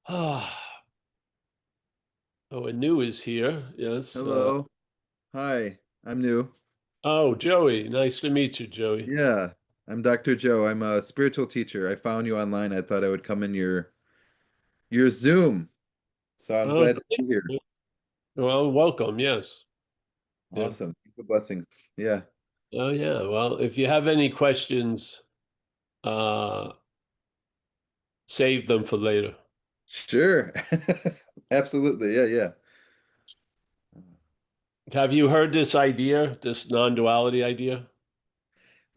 Ah, oh, and new is here. Yes. Hello. Hi. I'm new. Oh, Joey. Nice to meet you, Joey. Yeah, I'm Dr. Joe. I'm a spiritual teacher. I found you online. I thought I would come in your Zoom. So I'm Oh, glad to great. be here. Well, welcome. Yes. Yes. Awesome. Blessings. Yeah. Oh, yeah. Well, if you have any questions, uh, save them for later. Sure. Absolutely. Yeah. Have you heard this idea, this non-duality idea?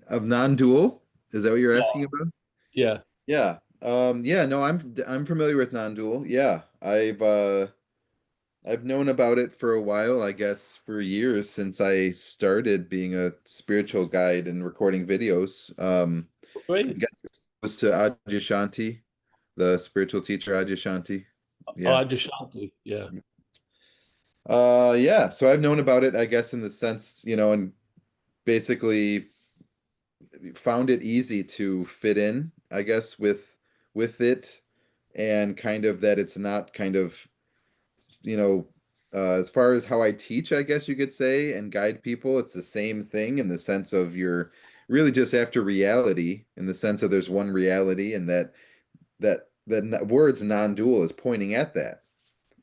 Of non-dual? Is that what you're Yeah. asking about? Yeah. Yeah. Yeah, no, I'm familiar with non-dual. Yeah. I've known about it for a while, I guess for years since I started being a spiritual guide and recording videos. I Great. got exposed to Adyashanti, the spiritual teacher Adyashanti. Yeah. Adishanti. Yeah. Yeah. So I've known about it, I guess, in the sense, and basically found it easy to fit in, I guess, with it, and kind of that it's not kind of, you know, as far as how I teach, I guess you could say, and guide people, it's the same thing in the sense of you're really just after reality, in the sense of there's one reality, and that words non-dual is pointing at that,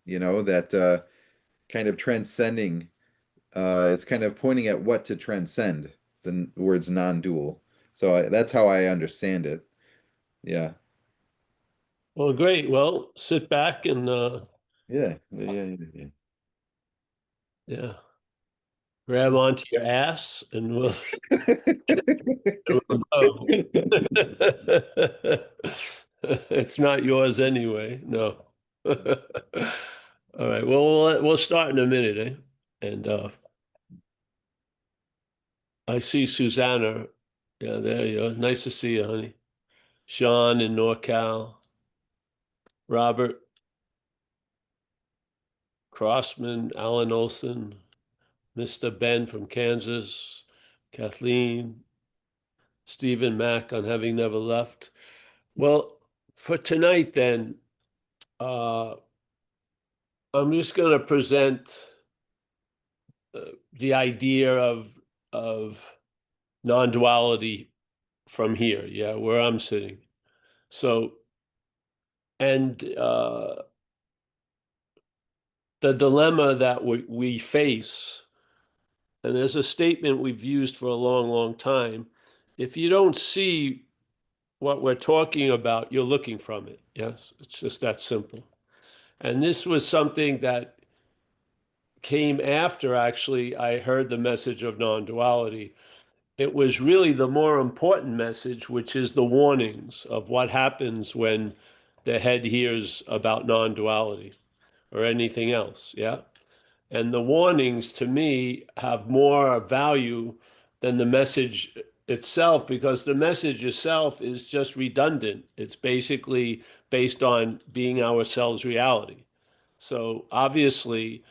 that kind of transcending, it's kind of pointing at what to transcend, the words non-dual. So that's how I understand it. Yeah. Well, great. Well, sit back and Yeah. yeah, grab onto your ass and we'll Oh. It's not yours anyway. No. All right. Well, we'll start in a minute, eh? And I see Susanna. Yeah, there you go. Nice to see you, honey. Sean in NorCal. Robert Crossman, Alan Olson, Mr. Ben from Kansas, Kathleen, Stephen Mack on Having Never Left. Well, for tonight, then, uh, I'm just going to present the idea of non-duality from here, yeah, where I'm sitting. So, and the dilemma that we face, and there's a statement we've used for a long, long time. If you don't see what we're talking about, you're looking from it. Yes, it's just that simple. And this was something that came after actually I heard the message of non-duality. It was really the more important message, which is the warnings of what happens when the head hears about non-duality or anything else. Yeah. And the warnings to me have more value than the message itself because the message itself is just redundant. It's basically based on being ourselves reality. So obviously,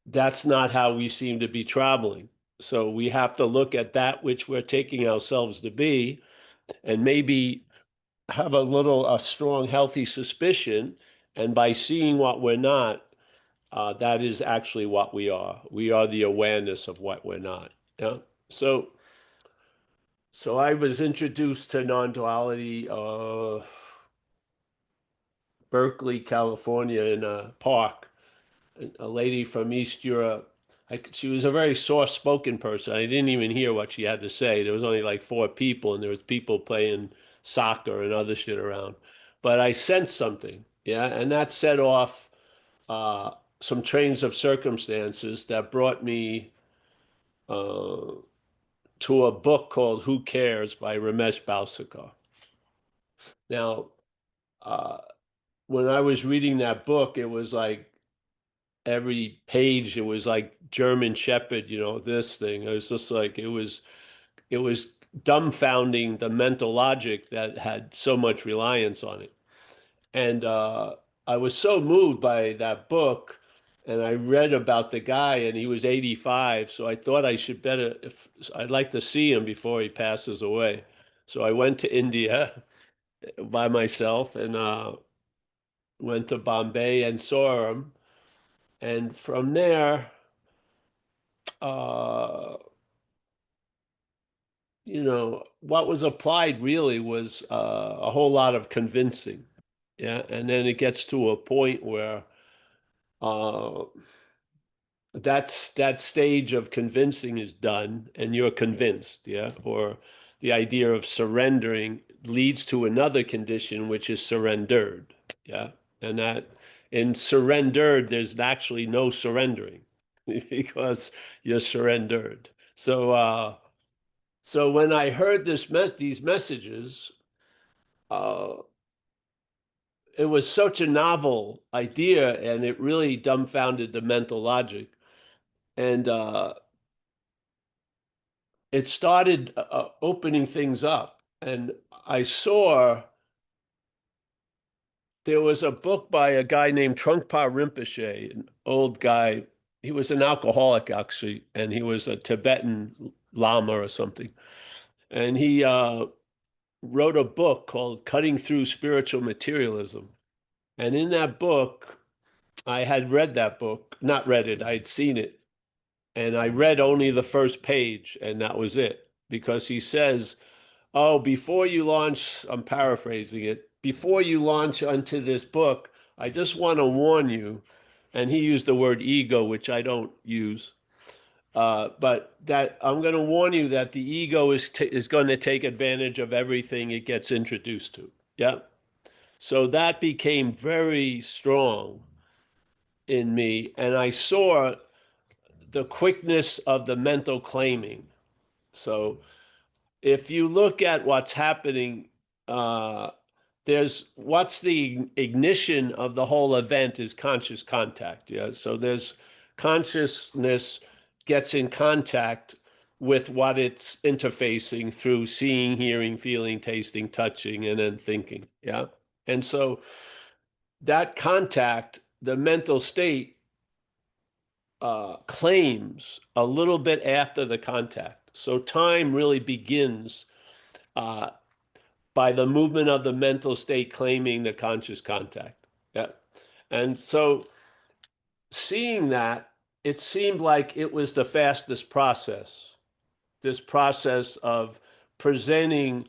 that's not how we seem to be traveling. So we have to look at that which we're taking ourselves to be and maybe have a strong, healthy suspicion. And by seeing what we're not, that is actually what we are. We are the awareness of what we're not. Yeah. So, so I was introduced to non-duality, Berkeley, California, in a park. A lady from East Europe. She was a very soft-spoken person. I didn't even hear what she had to say. There was only like four people, and there was people playing soccer and other shit around. But I sensed something, yeah, and that set off some trains of circumstances that brought me uh, to a book called "Who Cares" by Ramesh Balsekar. Now, uh, when I was reading that book, it was like every page it was like German Shepherd, this thing. It was just like it was dumbfounding the mental logic that had so much reliance on it. And I was so moved by that book, and I read about the guy, and he was 85, so I thought I should better if I'd like to see him before he passes away. So I went to India by myself, and went to Bombay and saw him. And from there, uh, what was applied really was a whole lot of convincing. Yeah. And then it gets to a point where uh, that stage of convincing is done and you're convinced. Yeah. Or the idea of surrendering leads to another condition, which is surrendered. Yeah. And that in surrendered, there's actually no surrendering because you're surrendered. So when I heard these messages, uh, it was such a novel idea, and it really dumbfounded the mental logic. And it started opening things up. And I saw there was a book by a guy named Trungpa Rinpoche, an old guy. He was an alcoholic, actually, and he was a Tibetan Lama or something. And he wrote a book called Cutting Through Spiritual Materialism. And in that book, I had read that book, not read it, I'd seen it. And I read only the first page, and that was it. Because he says, oh, before you launch, I'm paraphrasing it, before you launch onto this book, I just want to warn you. And he used the word ego, which I don't use. But that I'm going to warn you that the ego is going to take advantage of everything it gets introduced to. Yeah. So that became very strong in me, and I saw the quickness of the mental claiming. So if you look at what's happening, uh, there's what's the ignition of the whole event is conscious contact. Yeah. So there's consciousness gets in contact with what it's interfacing through seeing, hearing, feeling, tasting, touching, and then thinking. Yeah. And so that contact, the mental state, claims a little bit after the contact. So time really begins uh, by the movement of the mental state claiming the conscious contact. Yeah. And so seeing that, it seemed like it was the fastest process, this process of presenting,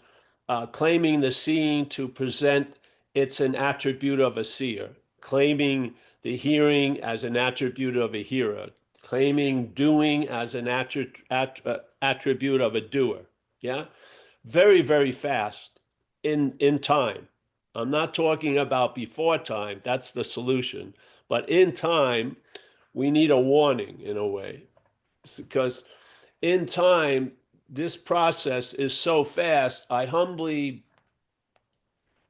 claiming the seeing to present it's an attribute of a seer, claiming the hearing as an attribute of a hearer, claiming doing as an attribute of a doer. Yeah. Very, very fast in time. I'm not talking about before time, that's the solution. But in time, we need a warning in a way because in time, this process is so fast. I humbly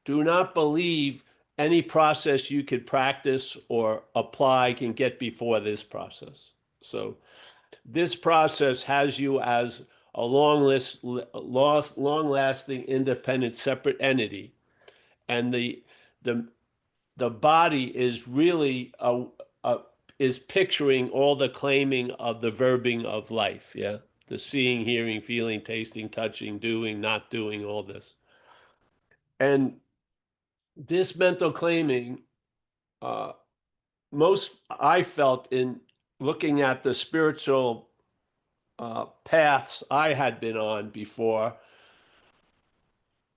do not believe any process you could practice or apply can get before this process. So this process has you as a long-lasting, independent, separate entity, and the the body is really a is picturing all the claiming of the verbing of life. Yeah, the seeing, hearing, feeling, tasting, touching, doing, not doing, all this, and this mental claiming. Uh, Most I felt in looking at the spiritual paths I had been on before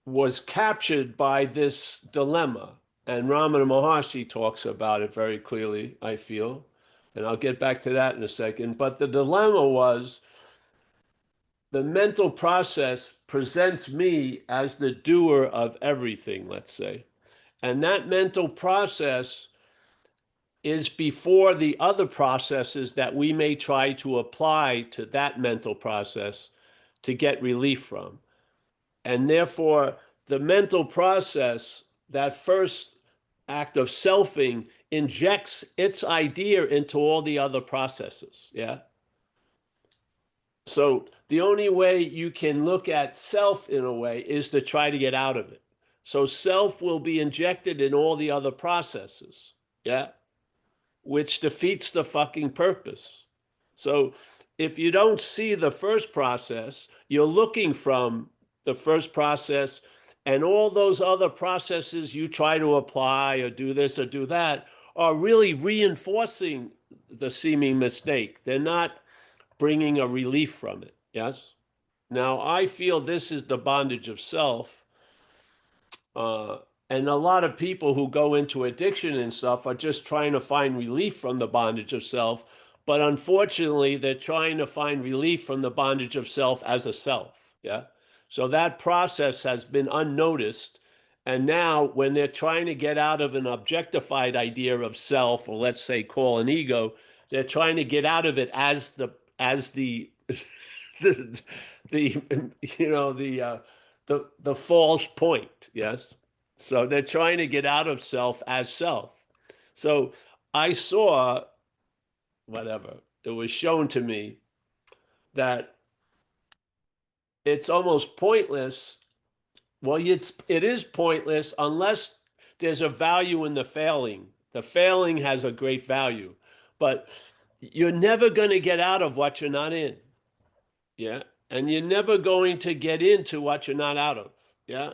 was captured by this dilemma. And Ramana Maharshi talks about it very clearly, I feel. And I'll get back to that in a second. But the dilemma was the mental process presents me as the doer of everything, let's say. And that mental process is before the other processes that we may try to apply to that mental process to get relief from. And therefore, the mental process, that first act of selfing, injects its idea into all the other processes. Yeah. So the only way you can look at self in a way is to try to get out of it. So self will be injected in all the other processes. Yeah. Which defeats the fucking purpose. So if you don't see the first process, you're looking from the first process And all those other processes you try to apply or do this or do that are really reinforcing the seeming mistake. They're not bringing a relief from it. Yes? Now, I feel this is the bondage of self. Uh, and a lot of people who go into addiction and stuff are just trying to find relief from the bondage of self. But unfortunately, they're trying to find relief from the bondage of self as a self. Yeah. So that process has been unnoticed. And now, when they're trying to get out of an objectified idea of self, or let's say call an ego, they're trying to get out of it as the the, the you know the false point. Yes. So they're trying to get out of self as self. So I saw whatever it was shown to me that it's almost pointless. Well, it is pointless unless there's a value in the failing. The failing has a great value, but you're never going to get out of what you're not in. Yeah. And you're never going to get into what you're not out of. Yeah.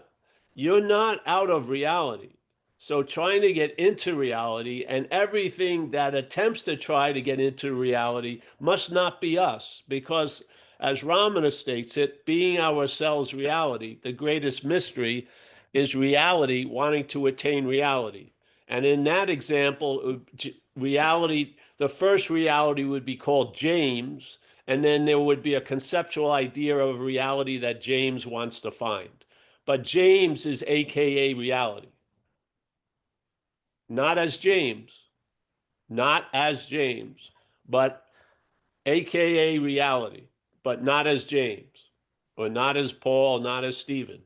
You're not out of reality. So trying to get into reality and everything that attempts to try to get into reality must not be us because as Ramana states it, being ourselves reality, the greatest mystery is reality wanting to attain reality. And in that example, reality, the first reality would be called James, and then there would be a conceptual idea of reality that James wants to find. But James is AKA reality. Not as James, not as James, but AKA reality, but not as James, or not as Paul, not as Stephen.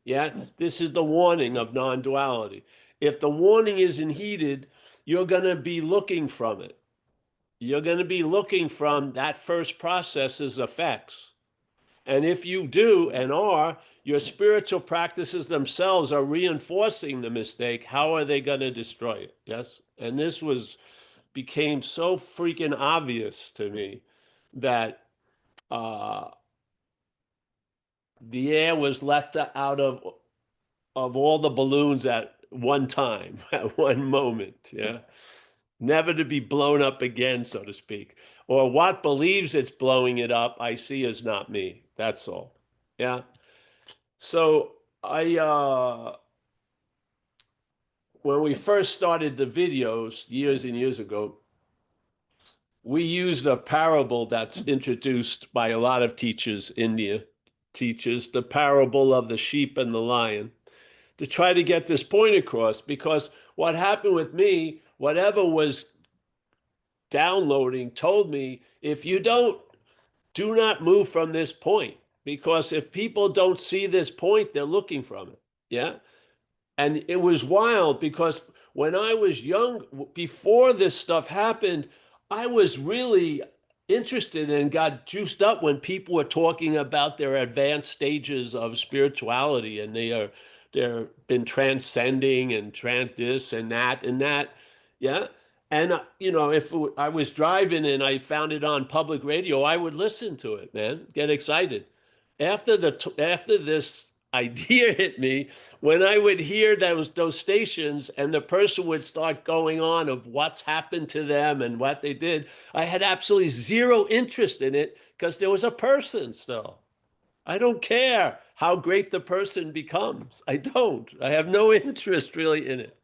Yeah, this is the warning of non duality. If the warning isn't heeded, you're going to be looking from it. You're going to be looking from that first process's effects. And if you do and are, your spiritual practices themselves are reinforcing the mistake. How are they going to destroy it? Yes. And this became so freaking obvious to me that uh, the air was left out of all the balloons at one time, at one moment. Yeah. Never to be blown up again, so to speak. Or what believes it's blowing it up, I see is not me. That's all. Yeah. So when we first started the videos years and years ago, we used a parable that's introduced by a lot of teachers, India teachers, the parable of the sheep and the lion, to try to get this point across. Because what happened with me, whatever was downloading told me, if you do not move from this point, because if people don't see this point, they're looking from it. Yeah. And it was wild because when I was young, before this stuff happened, I was really interested and got juiced up when people were talking about their advanced stages of spirituality and they're been transcending and this and that and that. Yeah. And if I was driving and I found it on public radio, I would listen to it, man, get excited. After this idea hit me, when I would hear those stations and the person would start going on of what's happened to them and what they did, I had absolutely zero interest in it because there was a person still. I don't care how great the person becomes. I don't. I have no interest really in it.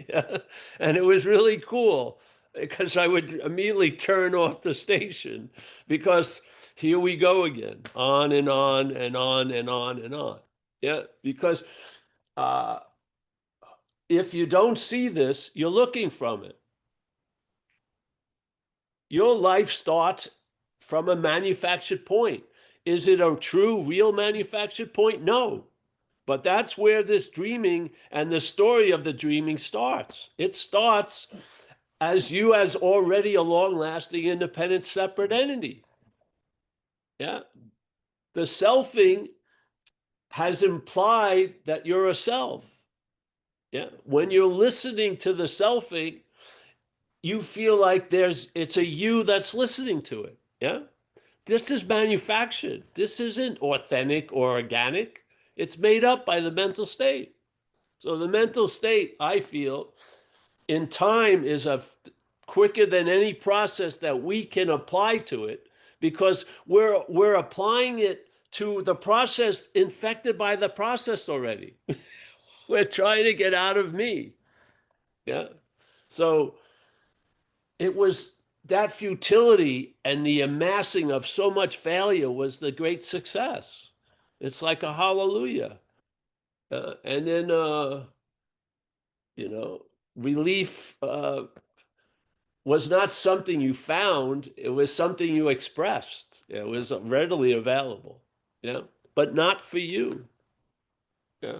Yeah. And it was really cool because I would immediately turn off the station because here we go again, on and on and on and on and on. Yeah. Because uh, if you don't see this, you're looking from it. Your life starts from a manufactured point. Is it a true, real manufactured point? No. But that's where this dreaming and the story of the dreaming starts. It starts as you as already a long-lasting, independent, separate entity. Yeah. The selfing has implied that you're a self. Yeah. When you're listening to the selfing, you feel like it's a you that's listening to it. Yeah. This is manufactured. This isn't authentic or organic. It's made up by the mental state. So the mental state, I feel, in time is a quicker than any process that we can apply to it because we're applying it to the process infected by the process already. We're trying to get out of me. Yeah. So it was that futility and the amassing of so much failure was the great success. It's like a hallelujah. And then, you know, relief was not something you found, it was something you expressed. It was readily available. Yeah. But not for you. Yeah.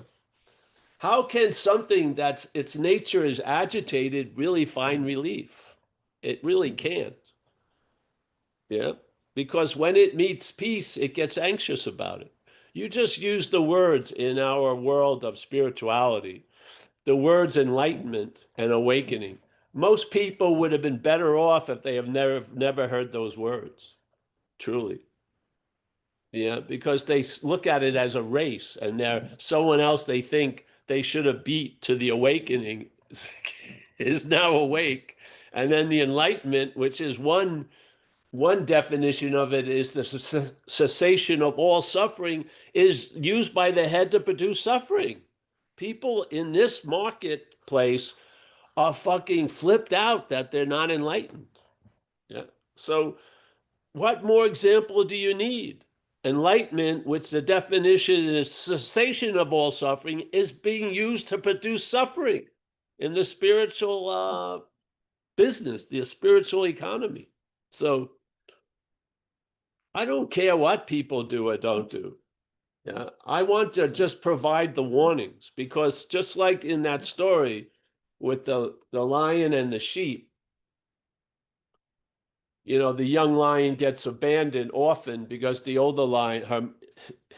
How can something that's its nature is agitated really find relief? It really can't. Yeah. Because when it meets peace, it gets anxious about it. You just use the words in our world of spirituality, the words enlightenment and awakening. Most people would have been better off if they have never heard those words, truly. Yeah, because they look at it as a race and they're someone else they think they should have beat to the awakening is now awake. And then the enlightenment, which is one definition of it is the cessation of all suffering, is used by the head to produce suffering. People in this marketplace are fucking flipped out that they're not enlightened. Yeah. So what more example do you need? Enlightenment, which the definition is cessation of all suffering, is being used to produce suffering in the spiritual business, the spiritual economy. So I don't care what people do or don't do. Yeah, I want to just provide the warnings because just like in that story with the lion and the sheep, you know, the young lion gets abandoned often because the older lion,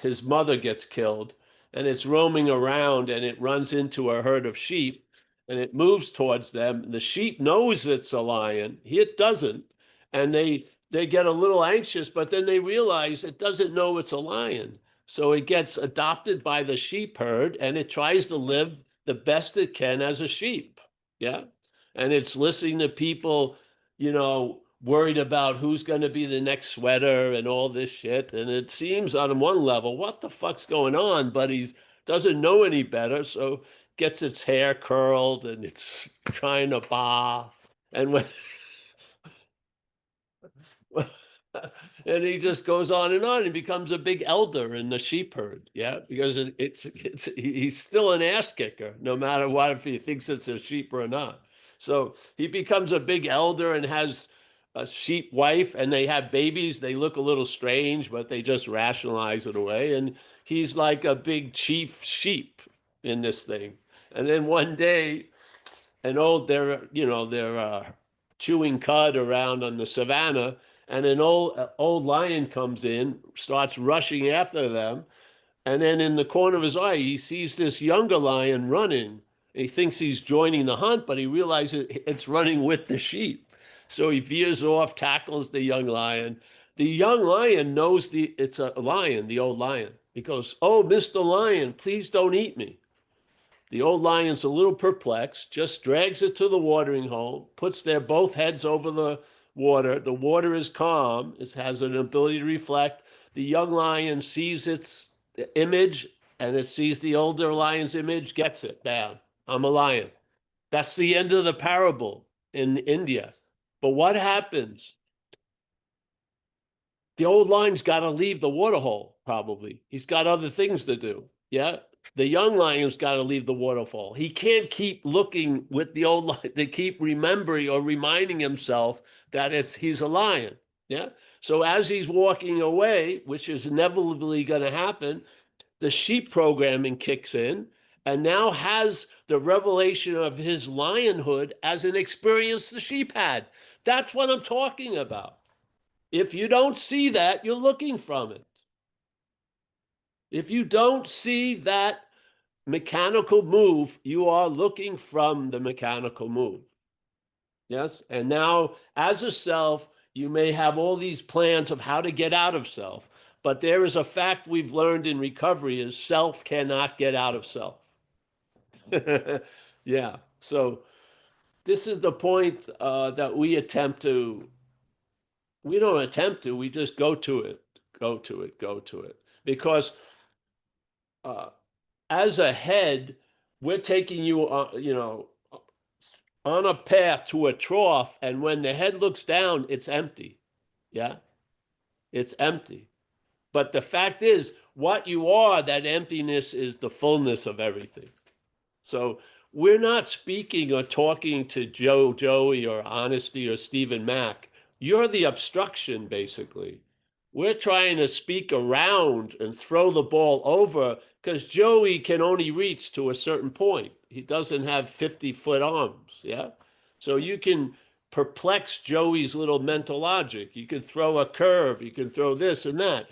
his mother gets killed, and it's roaming around and it runs into a herd of sheep and it moves towards them. The sheep knows it's a lion, it doesn't, and they get a little anxious, but then they realize it doesn't know it's a lion. So it gets adopted by the sheep herd and it tries to live the best it can as a sheep. Yeah. And it's listening to people, you know, worried about who's going to be the next sweater and all this shit. And it seems on one level, what the fuck's going on? But he doesn't know any better, so gets its hair curled and it's trying to bah. And when and he just goes on and on and becomes a big elder in the sheep herd. Yeah, because it's he's still an ass kicker, no matter what if he thinks it's a sheep or not. So he becomes a big elder and has a sheep wife, and they have babies. They look a little strange, but they just rationalize it away. And he's like a big chief sheep in this thing. And then one day an old they're chewing cud around on the savannah, and an old lion comes in, starts rushing after them, and then in the corner of his eye he sees this younger lion running. He thinks he's joining the hunt, but he realizes it's running with the sheep. So he veers off, tackles the young lion. The young lion knows it's a lion, the old lion. He goes, "Oh, Mr. Lion, please don't eat me." The old lion's a little perplexed, just drags it to the watering hole, puts their both heads over the water. The water is calm. It has an ability to reflect. The young lion sees its image and it sees the older lion's image, gets it down. I'm a lion. That's the end of the parable in India. But what happens? The old lion's got to leave the waterhole, probably. He's got other things to do. Yeah. The young lion's got to leave the waterfall. He can't keep looking with the old lion to keep remembering or reminding himself that he's a lion. Yeah. So as he's walking away, which is inevitably going to happen, the sheep programming kicks in and now has the revelation of his lionhood as an experience the sheep had. That's what I'm talking about. If you don't see that, you're looking from it. If you don't see that mechanical move, you are looking from the mechanical move. Yes. And now, as a self, you may have all these plans of how to get out of self. But there is a fact we've learned in recovery is self cannot get out of self. Yeah. So this is the point that we don't attempt to, we just go to it, go to it, go to it. Because uh, as a head, we're taking you, on a path to a trough, and when the head looks down, it's empty. Yeah, it's empty. But the fact is, what you are, that emptiness is the fullness of everything. So we're not speaking or talking to Joey, or Honesty, or Stephen Mack. You're the obstruction, basically. We're trying to speak around and throw the ball over because Joey can only reach to a certain point. He doesn't have 50-foot arms. Yeah. So you can perplex Joey's little mental logic. You can throw a curve, you can throw this and that.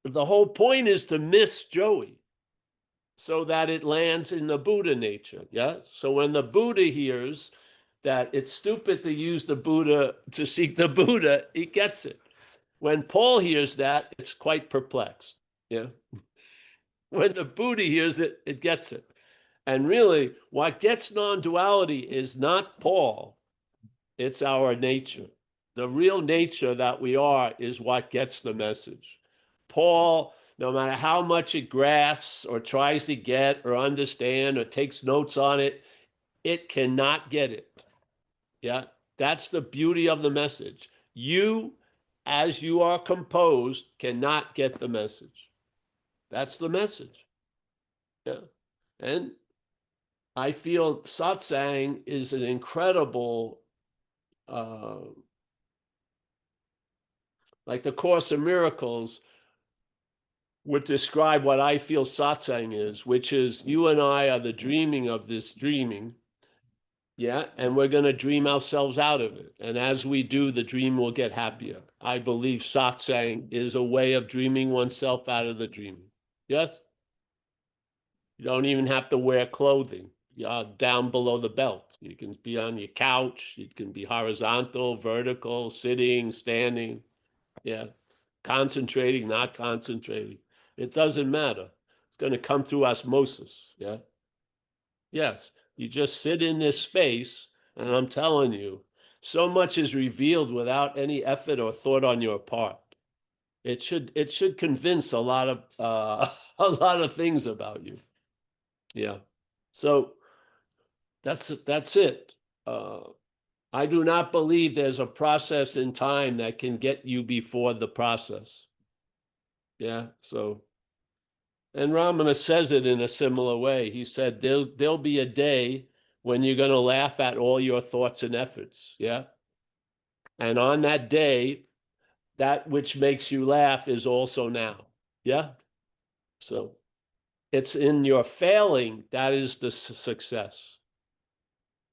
The whole point is to miss Joey so that it lands in the Buddha nature. Yeah. So when the Buddha hears that it's stupid to use the Buddha to seek the Buddha, he gets it. When Paul hears that, it's quite perplexed. Yeah. When the Buddha hears it, it gets it. And really, what gets non-duality is not Paul, it's our nature. The real nature that we are is what gets the message. Paul, no matter how much it grasps or tries to get or understand or takes notes on it, it cannot get it. Yeah, that's the beauty of the message. You, as you are composed, cannot get the message. That's the message. Yeah. And I feel satsang is an incredible, like the Course in Miracles would describe what I feel satsang is, which is you and I are the dreaming of this dreaming. Yeah. And we're going to dream ourselves out of it. And as we do, the dream will get happier. I believe satsang is a way of dreaming oneself out of the dreaming. Yes. You don't even have to wear clothing down below the belt. You can be on your couch. You can be horizontal, vertical, sitting, standing. Yeah. Concentrating, not concentrating. It doesn't matter. It's going to come through osmosis. Yeah. Yes. You just sit in this space, and I'm telling you, so much is revealed without any effort or thought on your part. It should convince a lot of a lot of things about you. Yeah. So that's it. I do not believe there's a process in time that can get you before the process. Yeah. So, and Ramana says it in a similar way. He said there'll be a day when you're going to laugh at all your thoughts and efforts. Yeah. And on that day, that which makes you laugh is also now. Yeah. So it's in your failing that is the success.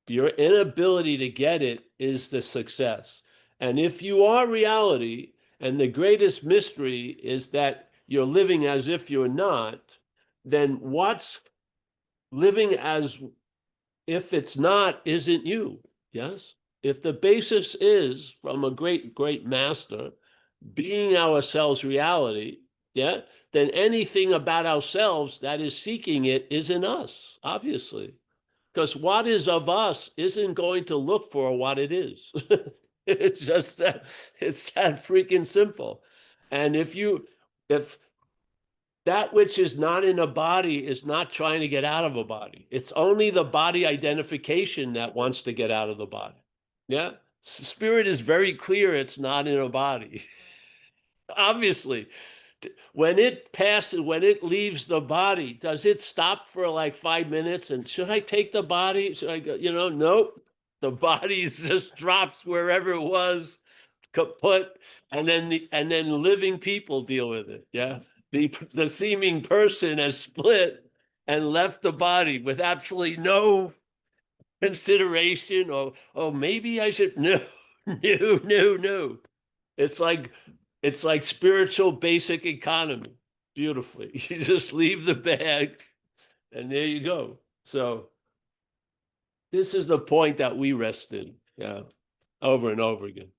Your inability to get it is the success. And if you are reality, and the greatest mystery is that you're living as if you're not, then what's living as if it's not isn't you. Yes. If the basis is from a great, great master, being ourselves reality, yeah, then anything about ourselves that is seeking it is in us, obviously. Because what is of us isn't going to look for what it is. It's just that it's that freaking simple. And if that which is not in a body is not trying to get out of a body, it's only the body identification that wants to get out of the body. Yeah. Spirit is very clear it's not in a body. Obviously, when it passes, when it leaves the body, does it stop for like 5 minutes? And should I take the body? Should I go? Nope. The body just drops wherever it was, kaput, and then living people deal with it. Yeah, the seeming person has split and left the body with absolutely no consideration, or oh, maybe I should. No, no, no, no. It's like spiritual basic economy. Beautifully. You just leave the bag and there you go. So this is the point that we rest in. Yeah. Over and over again.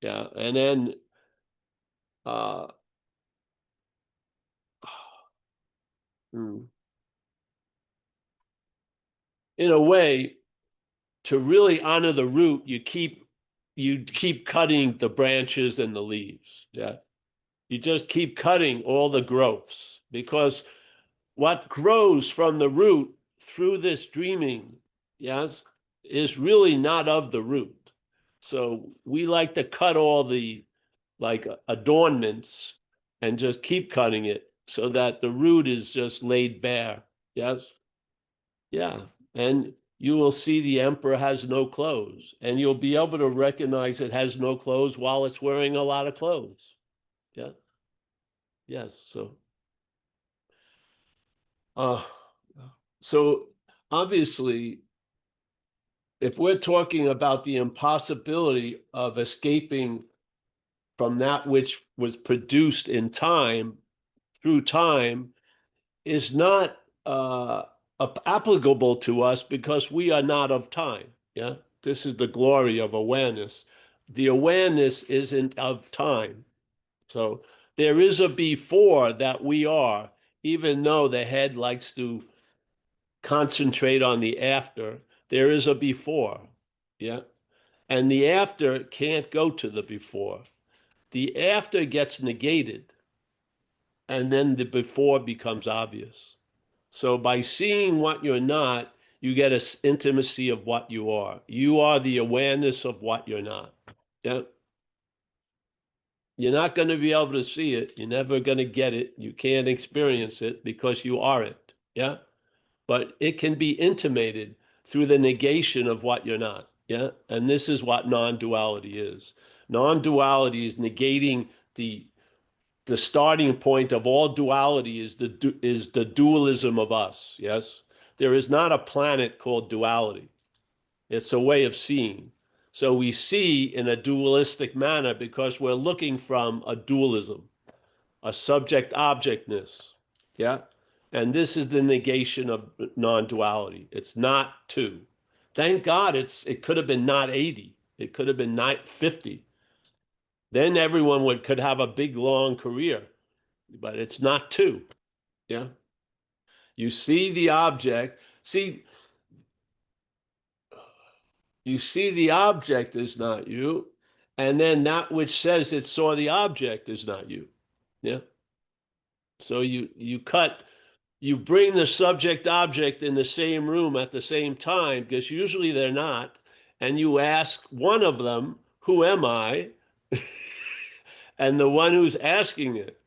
Yeah. And then Mm. In a way, to really honor the root, you keep cutting the branches and the leaves. Yeah. You just keep cutting all the growths because what grows from the root through this dreaming, yes, is really not of the root. So we like to cut all the like adornments and just keep cutting it so that the root is just laid bare. Yes. Yeah. And you will see the emperor has no clothes, and you'll be able to recognize it has no clothes while it's wearing a lot of clothes. Yeah. Yes. Uh, so obviously, if we're talking about the impossibility of escaping from that which was produced in time through time is not applicable to us because we are not of time. Yeah. This is the glory of awareness. The awareness isn't of time. So there is a before that we are, even though the head likes to concentrate on the after, there is a before. Yeah. And the after can't go to the before. The after gets negated, and then the before becomes obvious. So by seeing what you're not, you get an intimacy of what you are. You are the awareness of what you're not. Yeah. You're not going to be able to see it. You're never going to get it. You can't experience it because you are it. Yeah. But it can be intimated through the negation of what you're not. Yeah. And this is what non-duality is. Non-duality is negating the starting point of all duality is the dualism of us. Yes. There is not a planet called duality. It's a way of seeing. So we see in a dualistic manner because we're looking from a dualism, a subject objectness. Yeah. And this is the negation of non-duality. It's not two. Thank God it could have been not 80. It could have been not 50. Then everyone could have a big long career, but it's not two. Yeah. You see the object, you see the object is not you, and then that which says it saw the object is not you. Yeah. So you bring the subject object in the same room at the same time, because usually they're not, and you ask one of them, who am I? And the one who's asking it,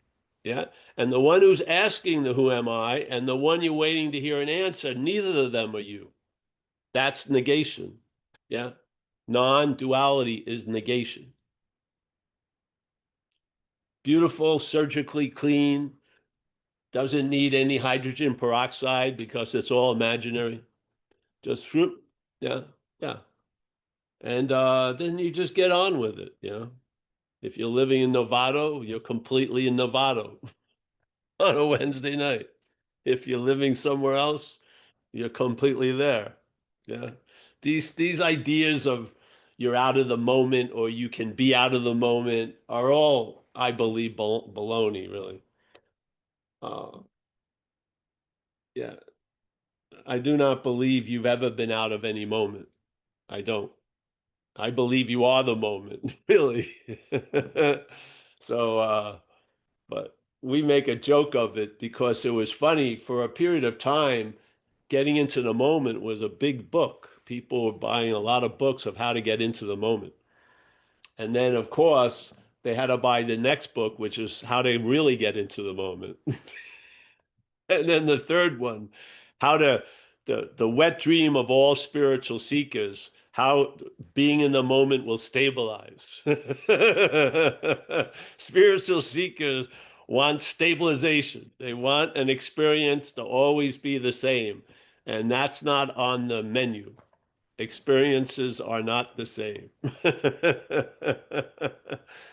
yeah, and the one who's asking the who am I, and the one you're waiting to hear an answer, neither of them are you. That's negation. Yeah. Non-duality is negation. Beautiful, surgically clean, doesn't need any hydrogen peroxide because it's all imaginary. Just fruit. Yeah. Yeah. And then you just get on with it. If you're living in Novato, you're completely in Novato on a Wednesday night. If you're living somewhere else, you're completely there. Yeah. These ideas of you're out of the moment or you can be out of the moment are all, I believe, baloney, really. Uh, yeah. I do not believe you've ever been out of any moment. I don't. I believe you are the moment, really. So, but we make a joke of it because it was funny for a period of time. Getting into the moment was a big book. People were buying a lot of books of how to get into the moment. And then, of course, they had to buy the next book, which is how to really get into the moment. And then the third one, how to the wet dream of all spiritual seekers, how being in the moment will stabilize. Spiritual seekers want stabilization. They want an experience to always be the same. And that's not on the menu. Experiences are not the same.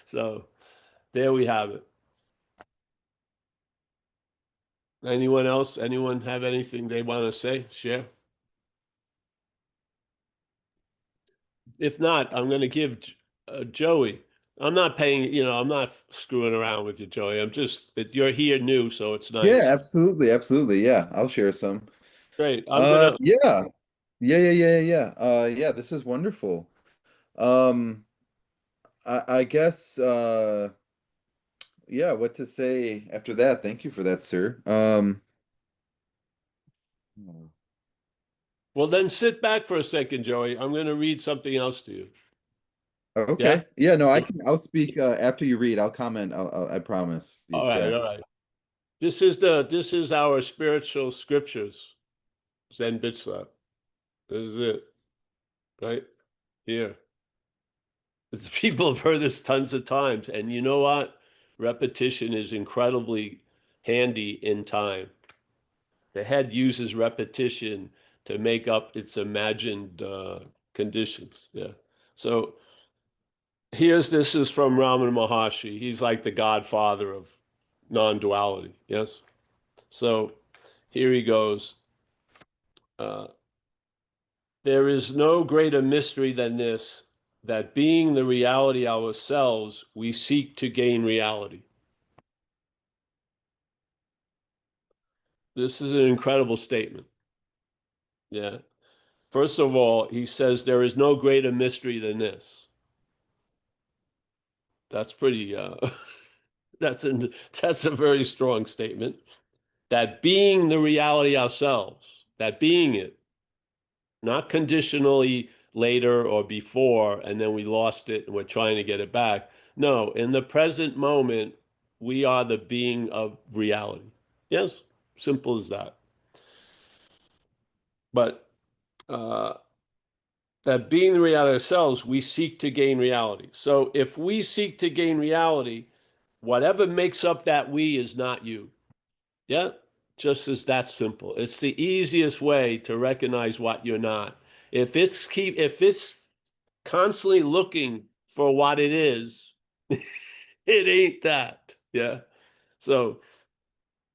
So there we have it. Anyone else? Anyone have anything they want to say? Share? If not, I'm going to give Joey. I'm not paying, I'm not screwing around with you, Joey. You're here new, so it's Yeah, nice. absolutely, absolutely. Yeah, I'll share some. Great. I'm gonna, Yeah. Yeah, this is wonderful. Um, I guess yeah, what to say after that? Thank you for that, sir. well, then sit back for a second, Joey. I'm gonna read something else to you. Yeah? Okay. Yeah, no, I'll speak after you read. I'll comment. I promise. All right, Yeah. all right. This is our spiritual scriptures, Zen Bitzla. This is it, right? Here. People have heard this tons of times, and you know what? Repetition is incredibly handy in time. The head uses repetition to make up its imagined conditions. Yeah. So this is from Ramana Maharshi. He's like the godfather of non-duality. Yes. So here he goes. Uh, there is no greater mystery than this, that being the reality ourselves, we seek to gain reality. This is an incredible statement. Yeah. First of all, he says there is no greater mystery than this. That's pretty that's that's a very strong statement. That being the reality ourselves, that being it, not conditionally later or before, and then we lost it and we're trying to get it back. No, in the present moment, we are the being of reality. Yes, simple as that. But uh, that being the reality ourselves, we seek to gain reality. So if we seek to gain reality, whatever makes up that we is not you. Yeah, just as that simple. It's the easiest way to recognize what you're not. If it's constantly looking for what it is, it ain't that. Yeah. So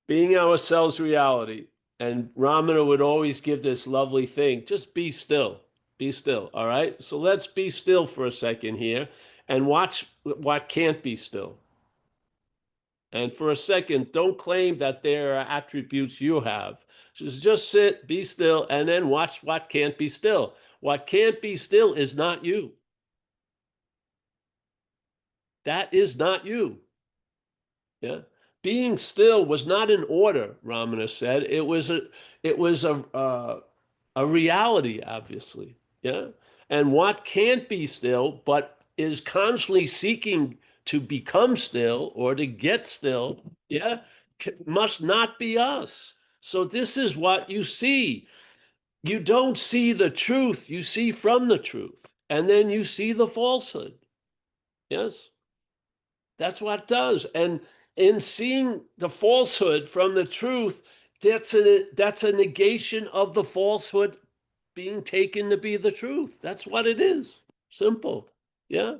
being ourselves reality, and Ramana would always give this lovely thing, just be still. Be still. All right. So let's be still for a second here and watch what can't be still. And for a second, don't claim that there are attributes you have. Just sit, be still, and then watch what can't be still. What can't be still is not you. That is not you. Yeah. Being still was not an order, Ramana said. It was a reality, obviously. Yeah. And what can't be still, but is constantly seeking to become still or to get still, yeah, must not be us. So this is what you see. You don't see the truth, you see from the truth. And then you see the falsehood. Yes. That's what it does. And in seeing the falsehood from the truth, that's a negation of the falsehood being taken to be the truth. That's what it is. Simple. Yeah.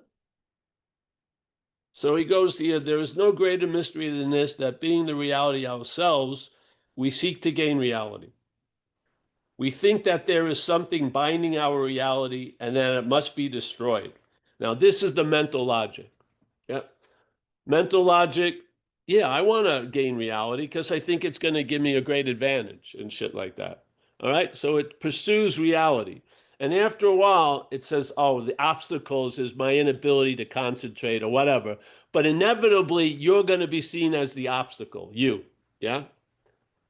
So he goes here, there is no greater mystery than this, that being the reality ourselves, we seek to gain reality. We think that there is something binding our reality and that it must be destroyed. Now, this is the mental logic. Yeah. Mental logic, yeah, I want to gain reality because I think it's going to give me a great advantage and shit like that. All right. So it pursues reality. And after a while, it says, oh, the obstacles is my inability to concentrate or whatever. But inevitably, you're going to be seen as the obstacle, you. Yeah.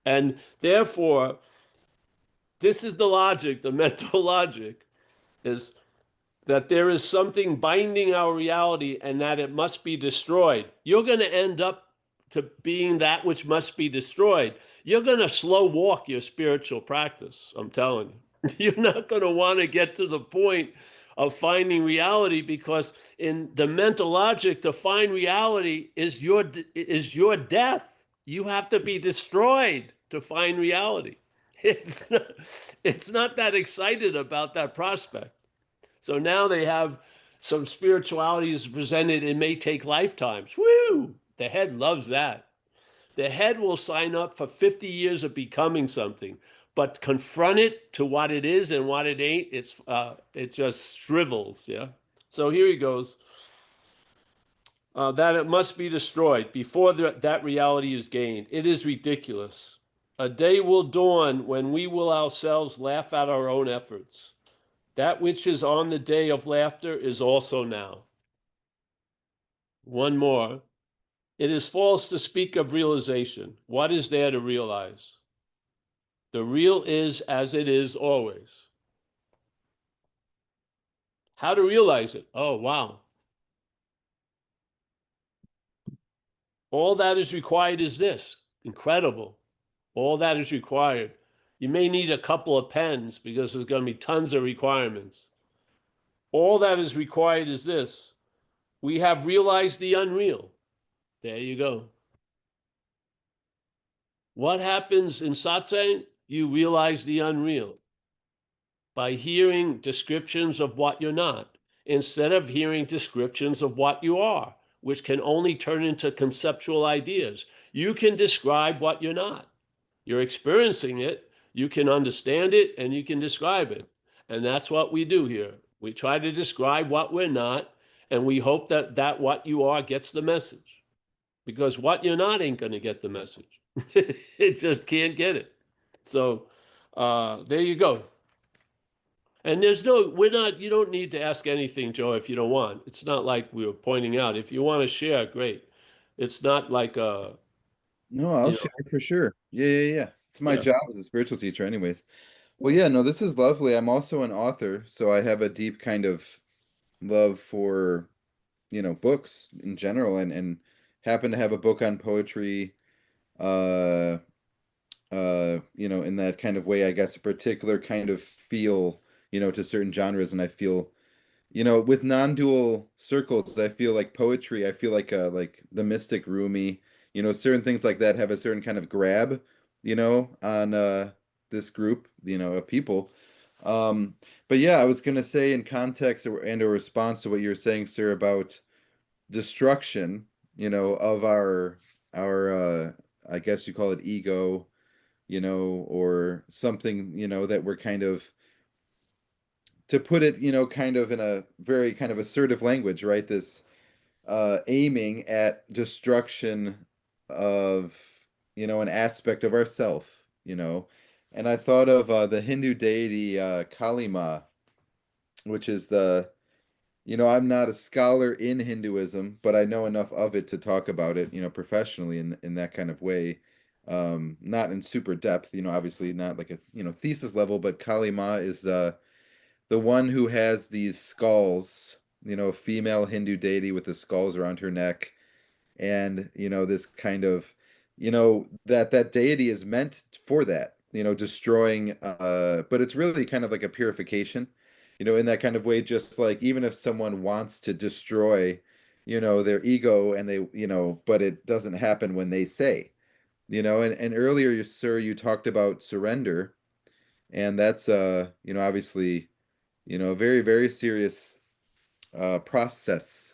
And therefore, this is the logic, the mental logic is that there is something binding our reality and that it must be destroyed. You're going to end up to being that which must be destroyed. You're going to slow walk your spiritual practice, I'm telling you. You're not going to want to get to the point of finding reality because in the mental logic to find reality is your death. You have to be destroyed to find reality. It's not, it's not that excited about that prospect. So now they have some spirituality is presented. It may take lifetimes. Woo! The head loves that. The head will sign up for 50 years of becoming something, but confront it to what it is and what it ain't. It just shrivels. Yeah. So here he goes. that it must be destroyed before that reality is gained. It is ridiculous. A day will dawn when we will ourselves laugh at our own efforts. That which is on the day of laughter is also now. One more. It is false to speak of realization. What is there to realize? The real is as it is always. How to realize it? Oh, wow. All that is required is this. Incredible. All that is required. You may need a couple of pens because there's going to be tons of requirements. All that is required is this. We have realized the unreal. There you go. What happens in satsang? You realize the unreal by hearing descriptions of what you're not, instead of hearing descriptions of what you are, which can only turn into conceptual ideas. You can describe what you're not. You're experiencing it, you can understand it, and you can describe it. And that's what we do here. We try to describe what we're not, and we hope that what you are gets the message. Because what you're not ain't going to get the message. It just can't get it. So there you go. And we're not, you don't need to ask anything, Joe, if you don't want. It's not like we were pointing out. If you want to share, great. It's not like, No, I'll you share know, for sure. Yeah, yeah, yeah. It's my yeah. job as a spiritual teacher, anyways. Well, yeah, no, this is lovely. I'm also an author, so I have a deep kind of love for, books in general, and happen to have a book on poetry, uh, in that kind of way, I guess, a particular kind of feel, to certain genres, and I feel, with non-dual circles, I feel like poetry, I feel like the mystic Rumi, certain things like that have a certain kind of grab, on this group, of people. Um, but yeah, I was gonna say in context and a response to what you were saying, sir, about destruction, of our I guess you call it ego, or something, that we're kind of, to put it, kind of in a very kind of assertive language, right? This aiming at destruction of, an aspect of ourself, And I thought of the Hindu deity Kali Ma, which is I'm not a scholar in Hinduism, but I know enough of it to talk about it, professionally in that kind of way. Not in super depth, obviously not like a, thesis level, but Kali Ma is the one who has these skulls, a female Hindu deity with the skulls around her neck, and this kind of, that deity is meant for that, destroying, but it's really kind of like a purification, in that kind of way, just like even if someone wants to destroy, their ego, and they, but it doesn't happen when they say, and earlier, sir, you talked about surrender, and that's obviously, a very, very serious process,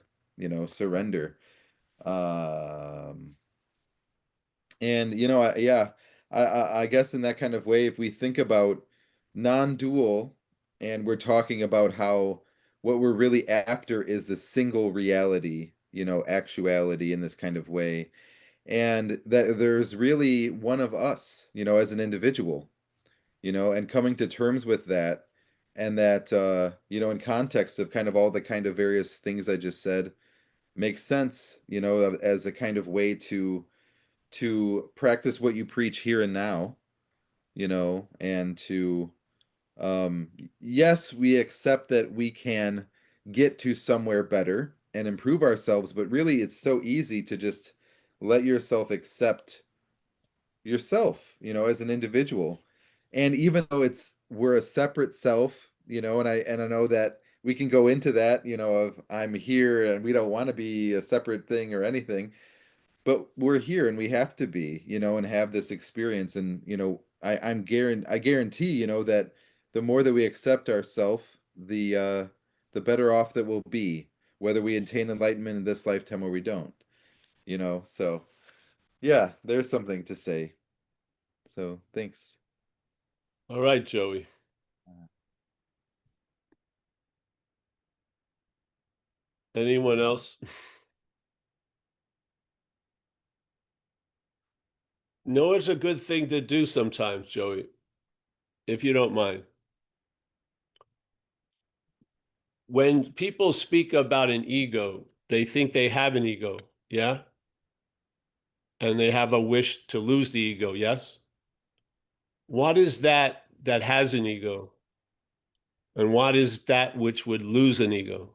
surrender. Um, and yeah, I guess in that kind of way, if we think about non-dual, and we're talking about how what we're really after is the single reality, actuality in this kind of way, and that there's really one of us, as an individual, and coming to terms with that, and that in context of kind of all the kind of various things I just said, makes sense, as a kind of way to practice what you preach here and now, and to um yes, we accept that we can get to somewhere better and improve ourselves, but really it's so easy to just let yourself accept yourself, as an individual. And even though we're a separate self, and I know that we can go into that, of I'm here and we don't want to be a separate thing or anything, but we're here and we have to be, and have this experience. And, I guarantee, that the more that we accept ourselves, the better off that we'll be, whether we attain enlightenment in this lifetime or we don't, so yeah, there's something to say. So thanks. All right, Joey. Anyone else? No, it's a good thing to do sometimes, Joey, if you don't mind. When people speak about an ego, they think they have an ego, yeah? And they have a wish to lose the ego, yes? What is that that has an ego? And what is that which would lose an ego?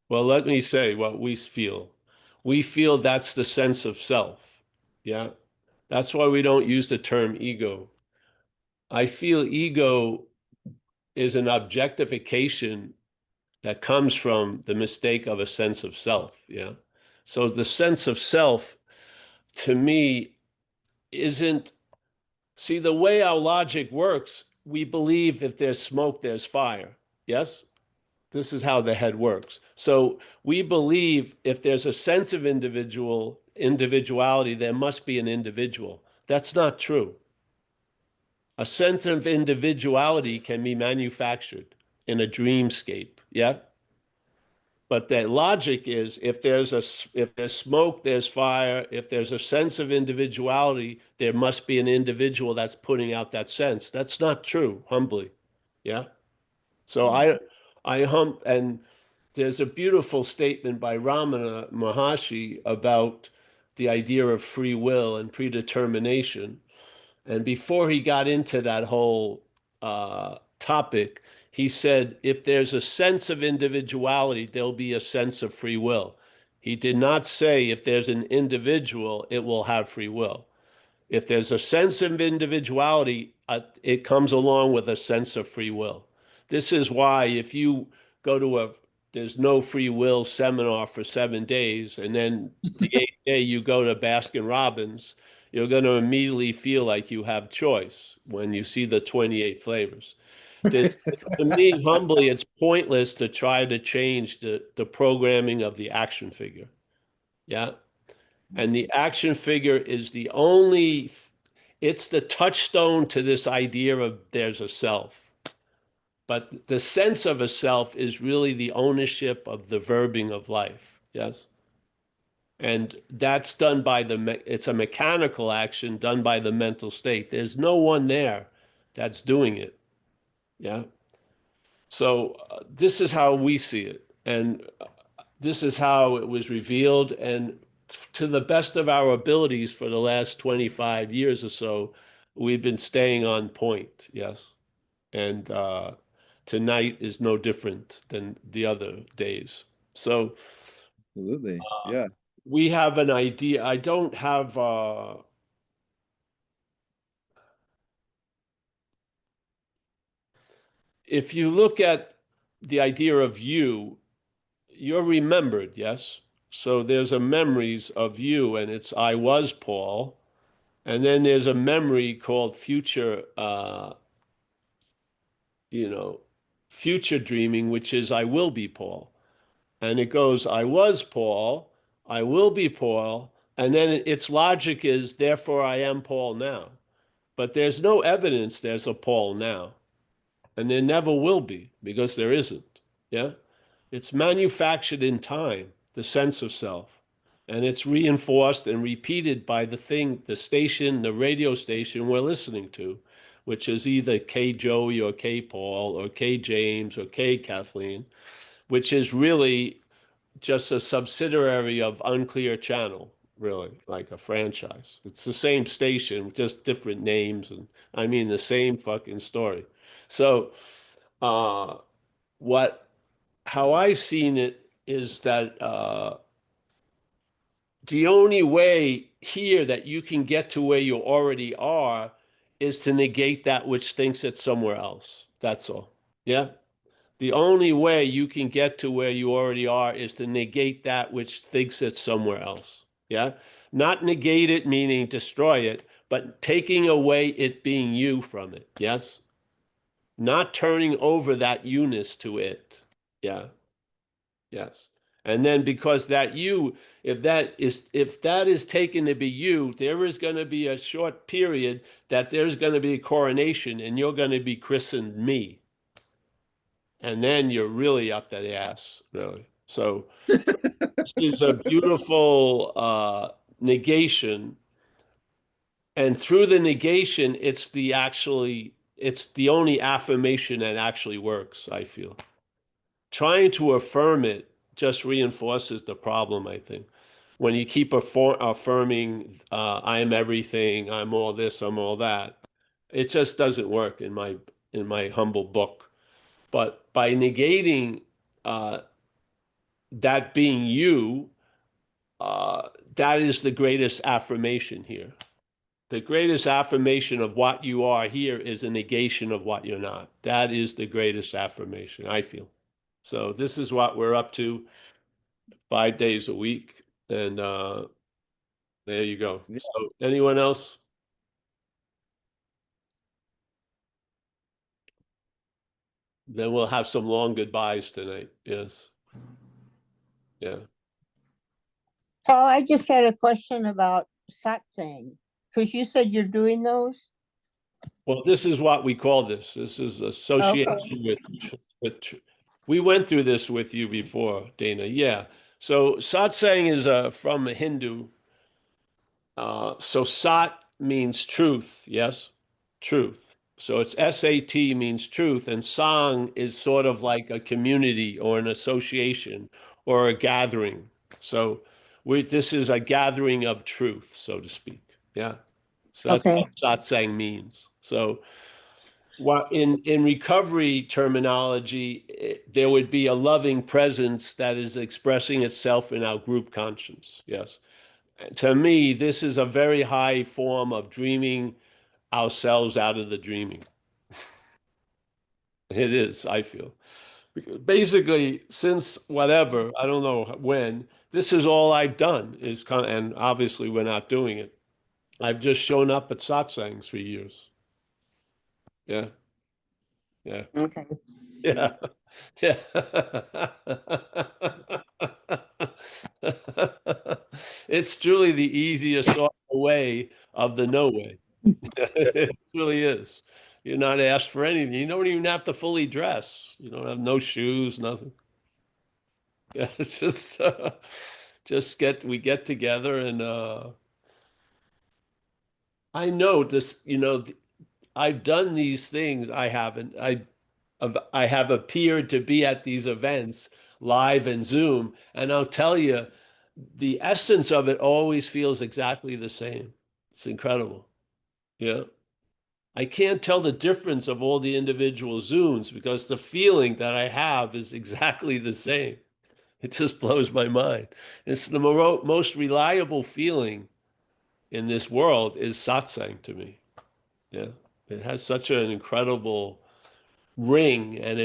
Well, let me say what we feel. We feel that's the sense of self. Yeah. That's why we don't use the term ego. I feel ego is an objectification that comes from the mistake of a sense of self. Yeah. So the sense of self to me isn't, see, the way our logic works, we believe if there's smoke, there's fire. Yes? This is how the head works. So we believe if there's a sense of individuality, there must be an individual. That's not true. A sense of individuality can be manufactured in a dreamscape. Yeah. But the logic is if there's smoke, there's fire. If there's a sense of individuality, there must be an individual that's putting out that sense. That's not true, humbly. Yeah. So I hump, and there's a beautiful statement by Ramana Maharshi about the idea of free will and predetermination. And before he got into that whole topic, he said, if there's a sense of individuality, there'll be a sense of free will. He did not say if there's an individual, it will have free will. If there's a sense of individuality, it comes along with a sense of free will. This is why if you go to there's no free will seminar for 7 days, and then the eighth day you go to Baskin Robbins, you're going to immediately feel like you have choice when you see the 28 flavors. To me, humbly, it's pointless to try to change the programming of the action figure. Yeah. And the action figure is the only, it's the touchstone to this idea of there's a self. But the sense of a self is really the ownership of the verbing of life. Yes. And that's done by it's a mechanical action done by the mental state. There's no one there that's doing it. Yeah. So this is how we see it. And this is how it was revealed. And to the best of our abilities for the last 25 years or so, we've been staying on point. Yes. And tonight is no different than the other days. So Absolutely. Yeah. we have an idea. I don't have, if you look at the idea of you, you're remembered. Yes. So there's a memories of you, and it's I was Paul. And then there's a memory called future, you know, future dreaming, which is I will be Paul. And it goes, I was Paul, I will be Paul. And then its logic is, therefore I am Paul now. But there's no evidence there's a Paul now. And there never will be because there isn't. Yeah. It's manufactured in time, the sense of self. And it's reinforced and repeated by the thing, the station, the radio station we're listening to, which is either K Joey or K Paul or K James or K Kathleen, which is really just a subsidiary of Unclear Channel, really, like a franchise. It's the same station, just different names. And I mean, the same fucking story. So, uh, what how I've seen it is that the only way here that you can get to where you already are is to negate that which thinks it's somewhere else. That's all. Yeah. The only way you can get to where you already are is to negate that which thinks it's somewhere else. Yeah. Not negate it, meaning destroy it, but taking away it being you from it. Yes. Not turning over that you-ness to it. Yeah. Yes. And then because that you, if that is taken to be you, there is going to be a short period that there's going to be a coronation and you're going to be christened me. And then you're really up that ass, really. So this is a beautiful negation. And through the negation, it's the only affirmation that actually works, I feel. Trying to affirm it just reinforces the problem, I think. When you keep affirming, I am everything, I'm all this, I'm all that, it just doesn't work in my humble book. But by negating uh, that being you, uh, that is the greatest affirmation here. The greatest affirmation of what you are here is a negation of what you're not. That is the greatest affirmation, I feel. So this is what we're up to 5 days a week. And there you go. Yeah. So anyone else? Then we'll have some long goodbyes tonight. Yes. Yeah. Paul, I just had a question about satsang, because you said you're doing those. Well, this is what we call this. This is Okay. association with we went through this with you before, Dana. Yeah. So satsang is from a Hindu. So sat means truth, yes? Truth. So it's SAT means truth, and Sang is sort of like a community or an association or a gathering. So this is a gathering of truth, so to speak. Yeah. So that's Okay. what satsang means. So what in recovery terminology, there would be a loving presence that is expressing itself in our group conscience. Yes. To me, this is a very high form of dreaming ourselves out of the dreaming. It is, I feel. Because basically, since whatever, I don't know when, this is all I've done is and obviously we're not doing it. I've just shown up at satsangs for years. Yeah, yeah, Okay. yeah, yeah. It's truly the easiest sort of way of the no way. It really is. You're not asked for anything. You don't even have to fully dress. You don't have no shoes, nothing. Yeah, it's just we get together and I know this, I've done these things. I haven't. I have appeared to be at these events live and Zoom, and I'll tell you, the essence of it always feels exactly the same. It's incredible. Yeah. I can't tell the difference of all the individual Zooms because the feeling that I have is exactly the same. It just blows my mind. It's the most reliable feeling in this world is satsang to me. Yeah. It has such an incredible ring and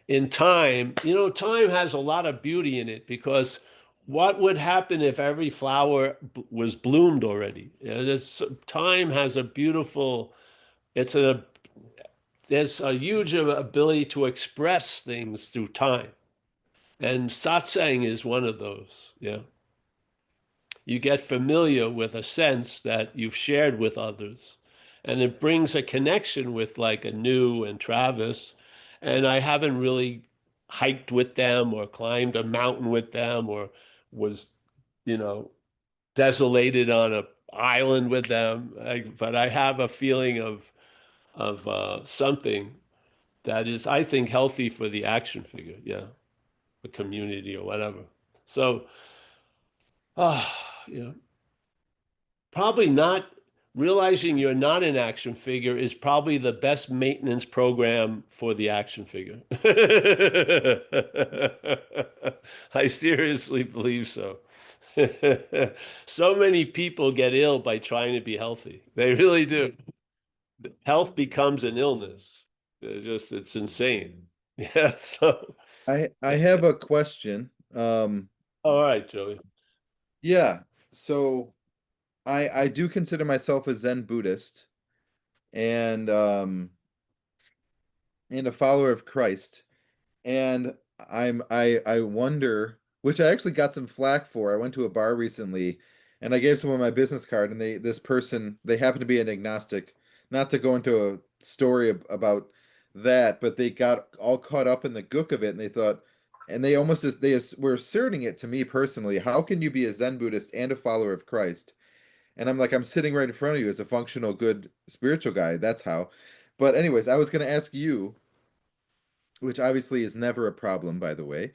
in time, time has a lot of beauty in it because what would happen if every flower was bloomed already? Time has a beautiful it's a there's a huge ability to express things through time. And satsang is one of those. Yeah. You get familiar with a sense that you've shared with others. And it brings a connection with like Anu and Travis. And I haven't really hiked with them or climbed a mountain with them or was, you know, desolated on a island with them. But I have a feeling of something that is, I think, healthy for the action figure. Yeah, the community or whatever. So, yeah, probably not realizing you're not an action figure is probably the best maintenance program for the action figure. I seriously believe so. So many people get ill by trying to be healthy. They really do. Health becomes an illness. It's insane. Yeah. So, I have a question. all right, Joey. Yeah, so I do consider myself a Zen Buddhist and and a follower of Christ. And I wonder, which I actually got some flack for. I went to a bar recently and I gave someone my business card and this person, they happened to be an agnostic, not to go into a story about that, but they got all caught up in the gook of it and they thought, and they almost were asserting it to me personally. How can you be a Zen Buddhist and a follower of Christ? And I'm like, I'm sitting right in front of you as a functional, good spiritual guy. That's how. But anyways, I was going to ask you, which obviously is never a problem, by the way,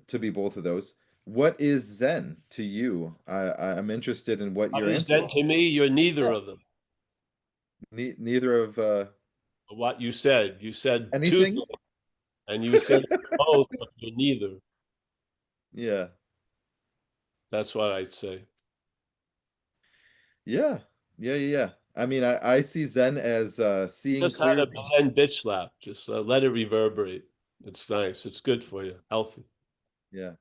to be both of those. What is Zen to you? I'm interested in what What your is answer Zen is. to me? You're neither Yeah. of them. Neither of What you said. You said two anything. things, and you said both, but you're neither. Yeah. That's what I'd say. Yeah. Yeah. I mean, I see Zen as seeing Just had a clearly. Zen bitch slap. Just let it reverberate. It's nice. It's good for you. Healthy. Yeah.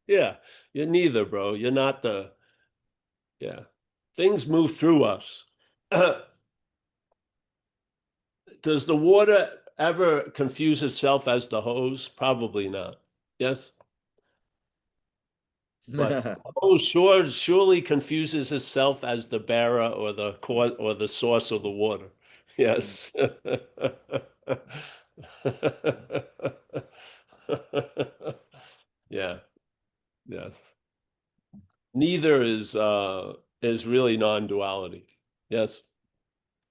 Yeah. You're neither, bro. You're not the, yeah. Things move through us. Does the water ever confuse itself as the hose? Probably not. Yes. But oh, surely confuses itself as the bearer or the cause or the source of the water. Yes. Yeah. Yes. Neither is really non-duality. Yes.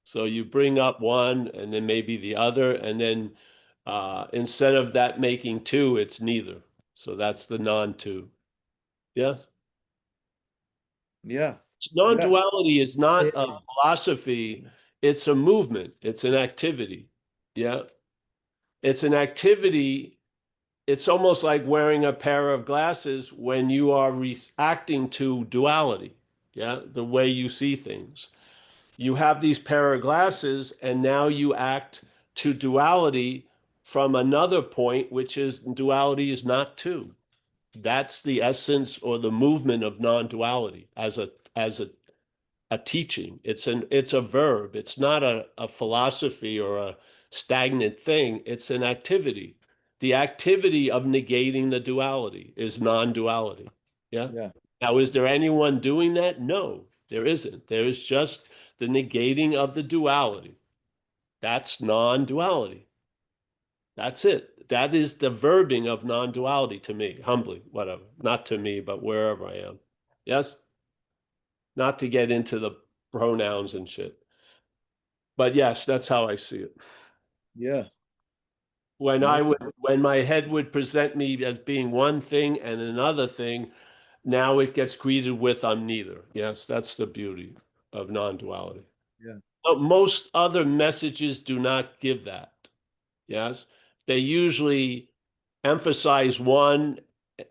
So you bring up one and then maybe the other, and then instead of that making two, it's neither. So that's the non-two. Yes. Yeah. Yeah. Non-duality is not a I- philosophy, it's a movement, it's an activity. Yeah. It's an activity. It's almost like wearing a pair of glasses when you are reacting to duality. Yeah. The way you see things. You have these pair of glasses, and now you act to duality from another point, which is duality is not two. That's the essence or the movement of non-duality as a teaching. It's a verb. It's not a philosophy or a stagnant thing. It's an activity. The activity of negating the duality is non-duality. Yeah. Yeah. Now, is there anyone doing that? No, there isn't. There is just the negating of the duality. That's non-duality. That's it. That is the verbing of non-duality to me, humbly, whatever. Not to me, but wherever I am. Yes? Not to get into the pronouns and shit. But yes, that's how I see it. Yeah. When my head would present me as being one thing and another thing, now it gets greeted with I'm neither. Yes, that's the beauty of non-duality. Yeah. But most other messages do not give that. Yes, they usually emphasize one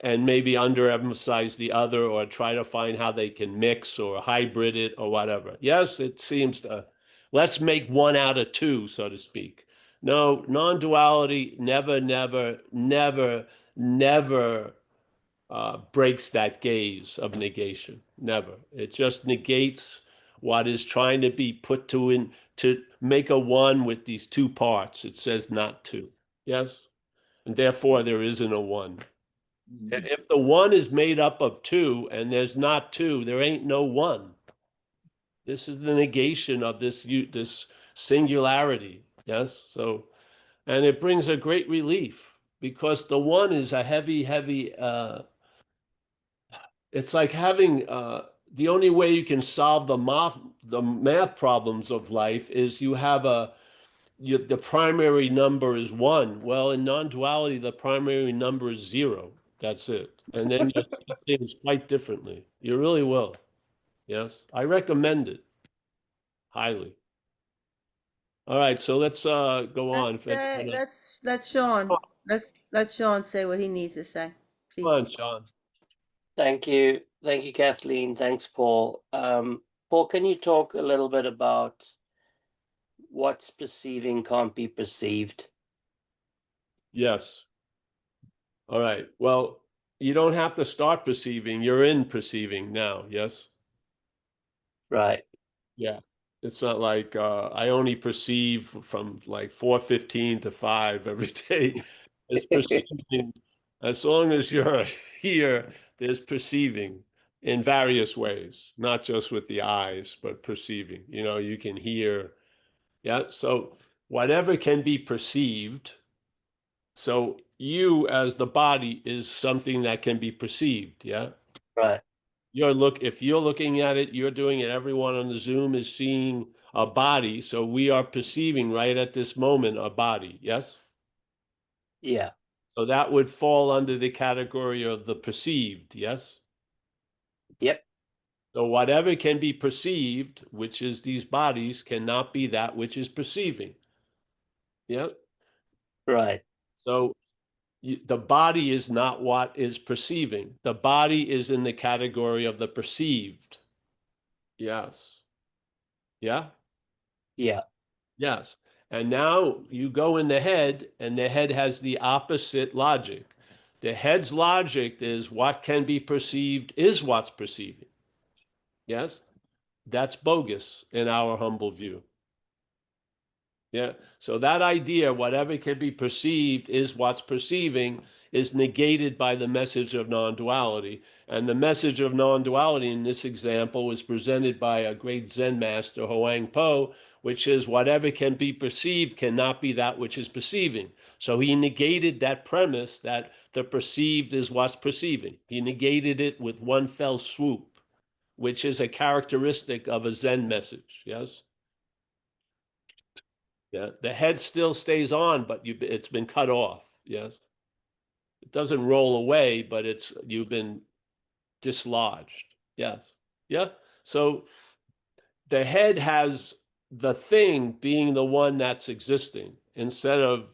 and maybe underemphasize the other, or try to find how they can mix or hybrid it or whatever. Yes, it seems to, let's make one out of two, so to speak. No, non-duality never breaks that gaze of negation. Never. It just negates what is trying to be put to make a one with these two parts. It says not two. Yes. And therefore there isn't a one. And Mhm. if the one is made up of two and there's not two, there ain't no one. This is the negation of this singularity. Yes. So, and it brings a great relief because the one is a heavy, it's like having the only way you can solve the math problems of life is you have the primary number is one. Well, in non-duality, the primary number is zero. That's it. And then you see things quite differently. You really will. Yes. I recommend it highly. All right, so let's go on. If anyone, Let Sean. Let Sean say what he needs to say, come please. on, Sean. Thank you. Thank you, Kathleen. Thanks, Paul. Paul, can you talk a little bit about what's perceiving can't be perceived? Yes. All right. Well, you don't have to start perceiving. You're in perceiving now. Yes. Right. Yeah. It's not like I only perceive from like 4:15 to 5 every day. It's perceiving. As long as you're here, there's perceiving in various ways, not just with the eyes, but perceiving. You can hear. Yeah. So whatever can be perceived. So you as the body is something that can be perceived, yeah? Right. If you're looking at it, you're doing it, everyone on the Zoom is seeing a body, so we are perceiving right at this moment a body, yes? Yeah. So that would fall under the category of the perceived, yes? Yep. So whatever can be perceived, which is these bodies, cannot be that which is perceiving. Yeah. Right. So the body is not what is perceiving. The body is in the category of the perceived. Yes. Yeah. Yeah. Yes. And now you go in the head, and the head has the opposite logic. The head's logic is what can be perceived is what's perceiving. Yes. That's bogus in our humble view. Yeah. So that idea, whatever can be perceived is what's perceiving, is negated by the message of non-duality. And the message of non-duality in this example was presented by a great Zen master, Hoang Po, which is whatever can be perceived cannot be that which is perceiving. So he negated that premise that the perceived is what's perceiving. He negated it with one fell swoop, which is a characteristic of a Zen message. Yes. Yeah, the head still stays on, but it's been cut off. Yes, it doesn't roll away, but you've been dislodged. Yes, yeah. So the head has the thing being the one that's existing instead of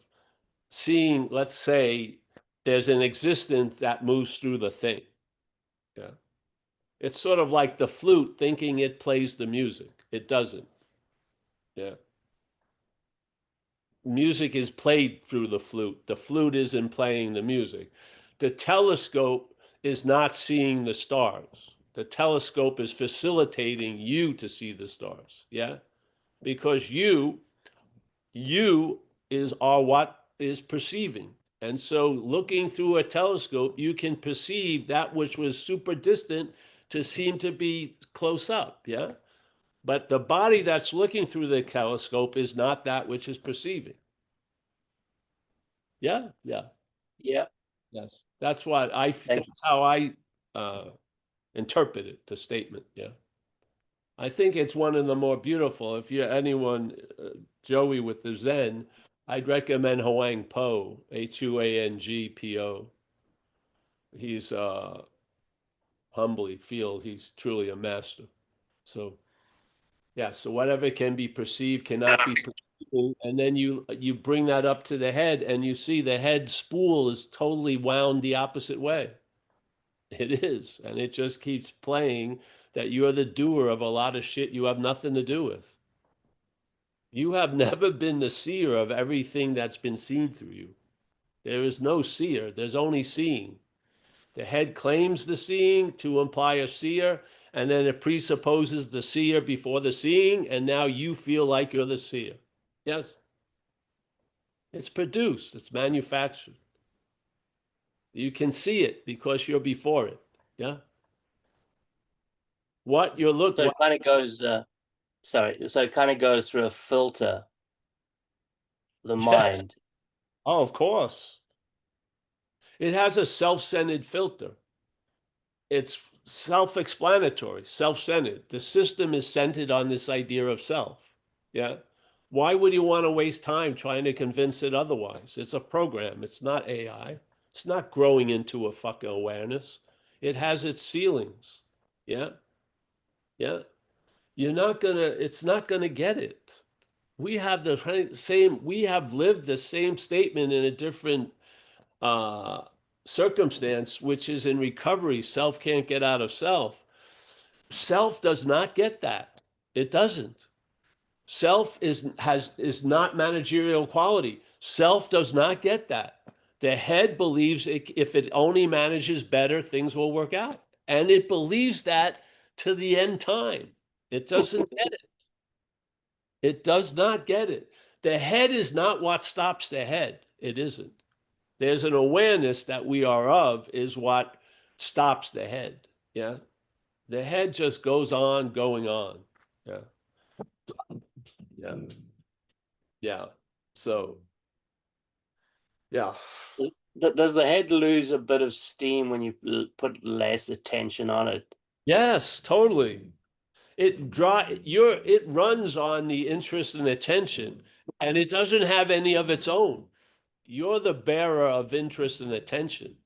seeing, let's say, there's an existence that moves through the thing. Yeah, it's sort of like the flute thinking it plays the music. It doesn't. Yeah. Music is played through the flute. The flute isn't playing the music. The telescope is not seeing the stars. The telescope is facilitating you to see the stars. Yeah. Because you are what is perceiving. And so looking through a telescope, you can perceive that which was super distant to seem to be close up. Yeah. But the body that's looking through the telescope is not that which is perceiving. Yeah, yeah, Yeah. yes. That's what Thank that's how I uh, interpreted the statement. Yeah, I think it's one of the more beautiful. If you're anyone, Joey, with the Zen, I'd recommend Huang Po, Huangpo. He's humbly feel he's truly a master. So yeah, so whatever can be perceived cannot be perceived, and then you bring that up to the head, and you see the head spool is totally wound the opposite way. It is, and it just keeps playing that you're the doer of a lot of shit you have nothing to do with. You have never been the seer of everything that's been seen through you. There is no seer, there's only seeing. The head claims the seeing to imply a seer, and then it presupposes the seer before the seeing, and now you feel like you're the seer. Yes. It's produced, it's manufactured. You can see it because you're before it. Yeah. What you look So what it kind of goes, sorry, so it kind of goes through a filter, the yes. mind. Oh, of course. It has a self-centered filter. It's self-explanatory, self-centered. The system is centered on this idea of self. Yeah. Why would you want to waste time trying to convince it otherwise? It's a program. It's not AI. It's not growing into a fucking awareness. It has its ceilings. Yeah. Yeah. It's not gonna get it. We have we have lived the same statement in a different uh, circumstance, which is in recovery. Self can't get out of self. Self does not get that. It doesn't. Self is not managerial quality. Self does not get that. The head believes if it only manages better, things will work out, and it believes that to the end time. It doesn't get it. It does not get it. The head is not what stops the head. It isn't. There's an awareness that we are of is what stops the head. Yeah. The head just goes on going on. Yeah. Yeah. Yeah. So, yeah. Does the head lose a bit of steam when you put less attention on it? Yes, totally. It runs on the interest and attention, and it doesn't have any of its own. You're the bearer of interest and attention.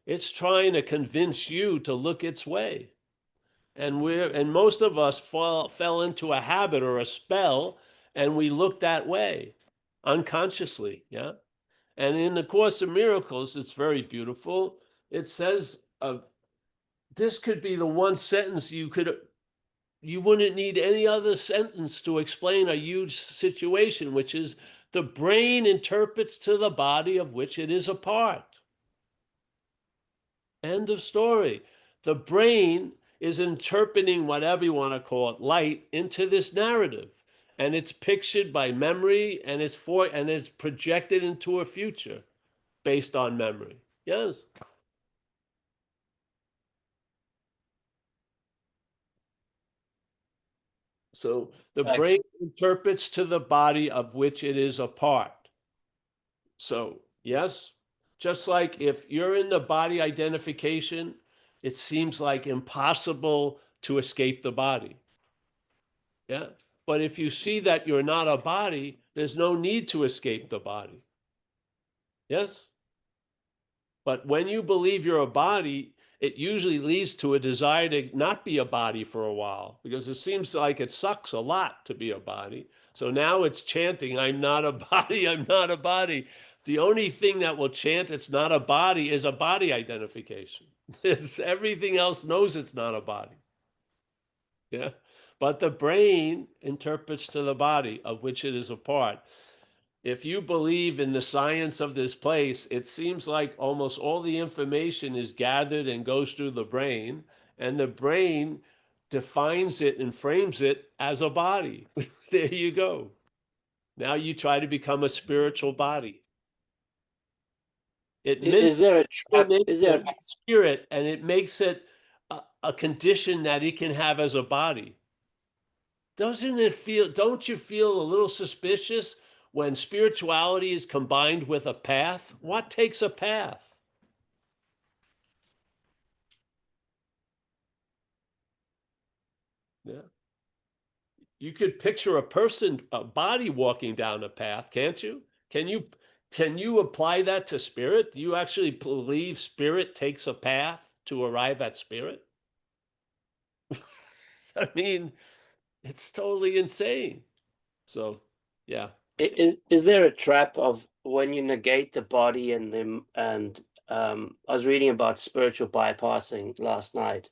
It's trying to convince you to look its way. And most of us fell into a habit or a spell, and we look that way unconsciously. Yeah. And in the Course of Miracles, it's very beautiful. It says, this could be the one sentence you wouldn't need any other sentence to explain a huge situation, which is the brain interprets to the body of which it is a part. End of story. The brain is interpreting whatever you want to call it, light, into this narrative. And it's pictured by memory, and it's projected into a future based on memory. Yes. So the Thanks. brain interprets to the body of which it is a part. So, yes, just like if you're in the body identification, it seems like impossible to escape the body. Yeah. But if you see that you're not a body, there's no need to escape the body. Yes. But when you believe you're a body, it usually leads to a desire to not be a body for a while because it seems like it sucks a lot to be a body. So now it's chanting, I'm not a body, I'm not a body. The only thing that will chant it's not a body is a body identification. It's everything else knows it's not a body. Yeah. But the brain interprets to the body of which it is a part. If you believe in the science of this place, it seems like almost all the information is gathered and goes through the brain, and the brain defines it and frames it as a body. There you go. Now you try to become a spiritual body. It Is there a trap? mimics Is there? a spirit, and it makes it a condition that it can have as a body. Don't you feel a little suspicious when spirituality is combined with a path? What takes a path? Yeah. You could picture a body walking down a path, can't you? Can you apply that to spirit? Do you actually believe spirit takes a path to arrive at spirit? I mean, it's totally insane. So, yeah. Is there a trap of when you negate the body and I was reading about spiritual bypassing last night.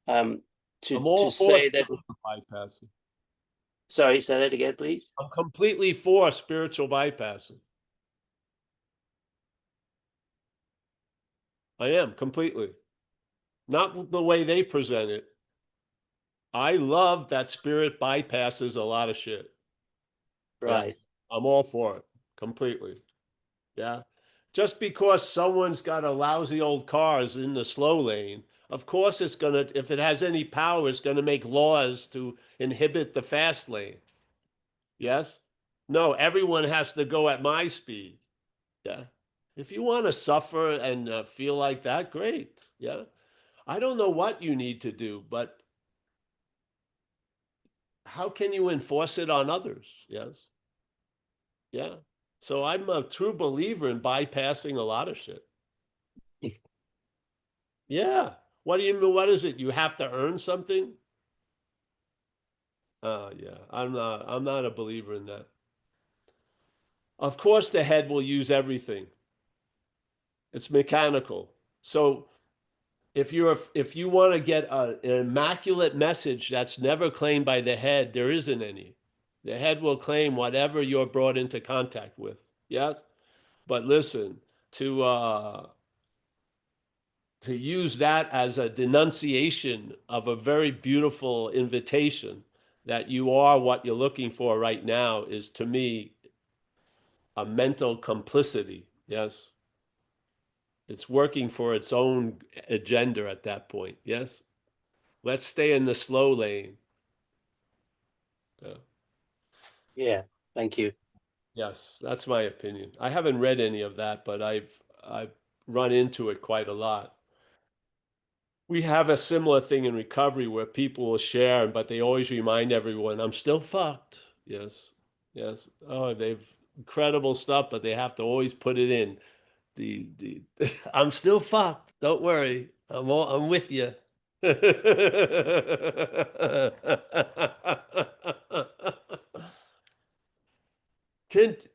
I'm To all for say that. spiritual bypassing. Sorry, say that again, please. I'm completely for spiritual bypassing. I am completely. Not the way they present it. I love that spirit bypasses a lot of shit. Yeah, Right. I'm all for it completely. Yeah. Just because someone's got a lousy old car is in the slow lane, of course it's gonna, if it has any power, it's gonna make laws to inhibit the fast lane. Yes? No, everyone has to go at my speed. Yeah. If you want to suffer and feel like that, great. Yeah. I don't know what you need to do, but how can you enforce it on others? Yes. Yeah. So I'm a true believer in bypassing a lot of shit. Yeah. What do you mean? What is it? You have to earn something? Yeah. I'm not a believer in that. Of course, the head will use everything. It's mechanical. So if you want to get an immaculate message that's never claimed by the head, there isn't any. The head will claim whatever you're brought into contact with. Yes, but listen, to use that as a denunciation of a very beautiful invitation that you are what you're looking for right now is to me a mental complicity. Yes, it's working for its own agenda at that point. Yes. Let's stay in the slow lane. Yeah. Yeah. Thank you. Yes, that's my opinion. I haven't read any of that, but run into it quite a lot. We have a similar thing in recovery where people will share, but they always remind everyone, I'm still fucked. Yes. Yes. Oh, they've incredible stuff, but they have to always put it in. The I'm still fucked. Don't worry. I'm with you.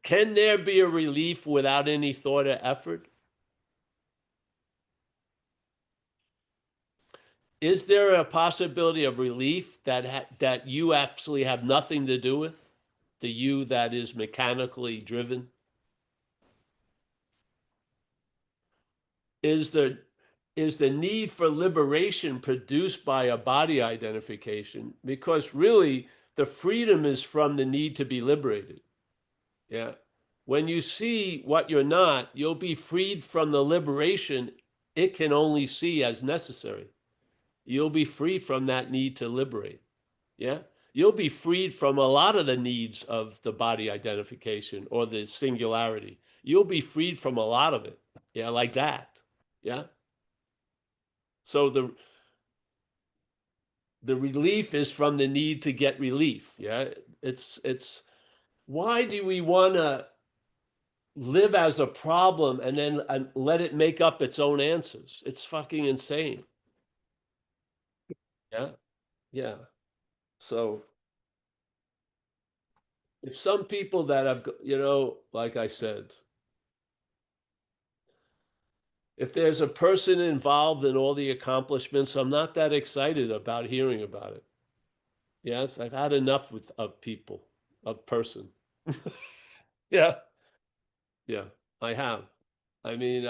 Can there be a relief without any thought or effort? Is there a possibility of relief that you actually have nothing to do with? The you that is mechanically driven? Is the need for liberation produced by a body identification? Because really, the freedom is from the need to be liberated. Yeah. When you see what you're not, you'll be freed from the liberation it can only see as necessary. You'll be free from that need to liberate. Yeah. You'll be freed from a lot of the needs of the body identification or the singularity. You'll be freed from a lot of it. Yeah, like that. Yeah. So the relief is from the need to get relief. Yeah. It's why do we want to live as a problem and then let it make up its own answers? It's fucking insane. Yeah. Yeah. So if some people that have, like I said, if there's a person involved in all the accomplishments, I'm not that excited about hearing about it. Yes, I've had enough of people, of person. Yeah, yeah, I have. I mean,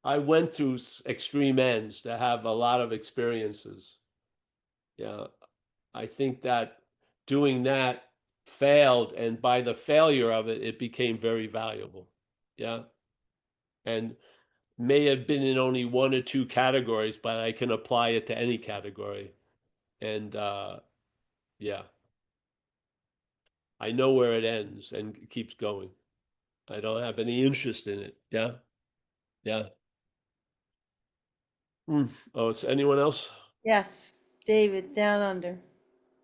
I went through extreme ends to have a lot of experiences. Yeah, I think that doing that failed, and by the failure of it, it became very valuable. Yeah, and may have been in only one or two categories, but I can apply it to any category. And yeah, I know where it ends and it keeps going. I don't have any interest in it. Yeah, yeah. Oh, it's anyone else? Yes, David, down under.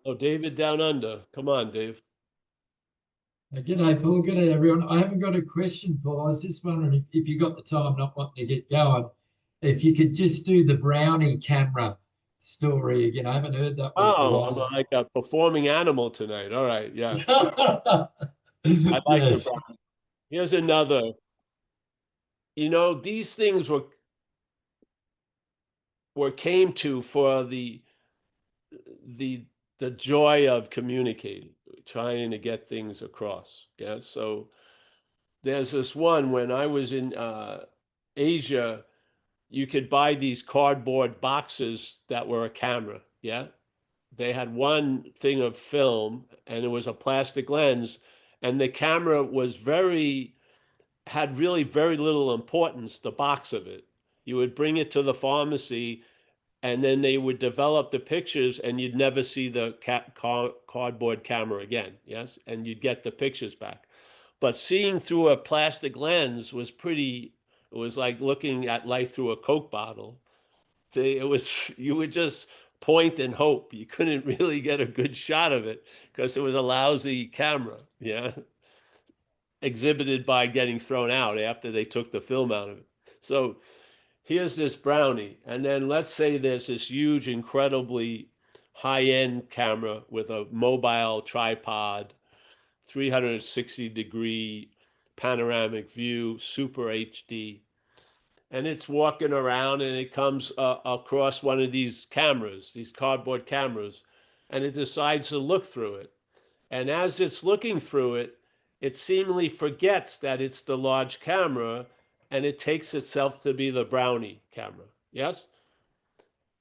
Oh, David down under. Come on, Dave. G'day, Paul. G'day, everyone. I haven't got a question, Paul. I was just wondering if you got the time, not wanting to get going, if you could just do the brownie camera story again. I haven't heard that one for a Oh, I'm while. like a performing animal tonight. All right, yes. I like the Yes. brownie. Here's another. These things were came to for the the joy of communicating, trying to get things across. Yeah. So there's this one when I was in Asia, you could buy these cardboard boxes that were a camera. Yeah. They had one thing of film and it was a plastic lens, and the camera had really very little importance, the box of it. You would bring it to the pharmacy and then they would develop the pictures and you'd never see the cardboard camera again. Yes. And you'd get the pictures back. But seeing through a plastic lens it was like looking at life through a Coke bottle. You would just point and hope. You couldn't really get a good shot of it because it was a lousy camera. Yeah. Exhibited by getting thrown out after they took the film out of it. So here's this brownie. And then let's say there's this huge, incredibly high-end camera with a mobile tripod, 360-degree panoramic view, super HD. And it's walking around and it comes across one of these cameras, these cardboard cameras, and it decides to look through it. And as it's looking through it, it seemingly forgets that it's the large camera and it takes itself to be the brownie camera. Yes?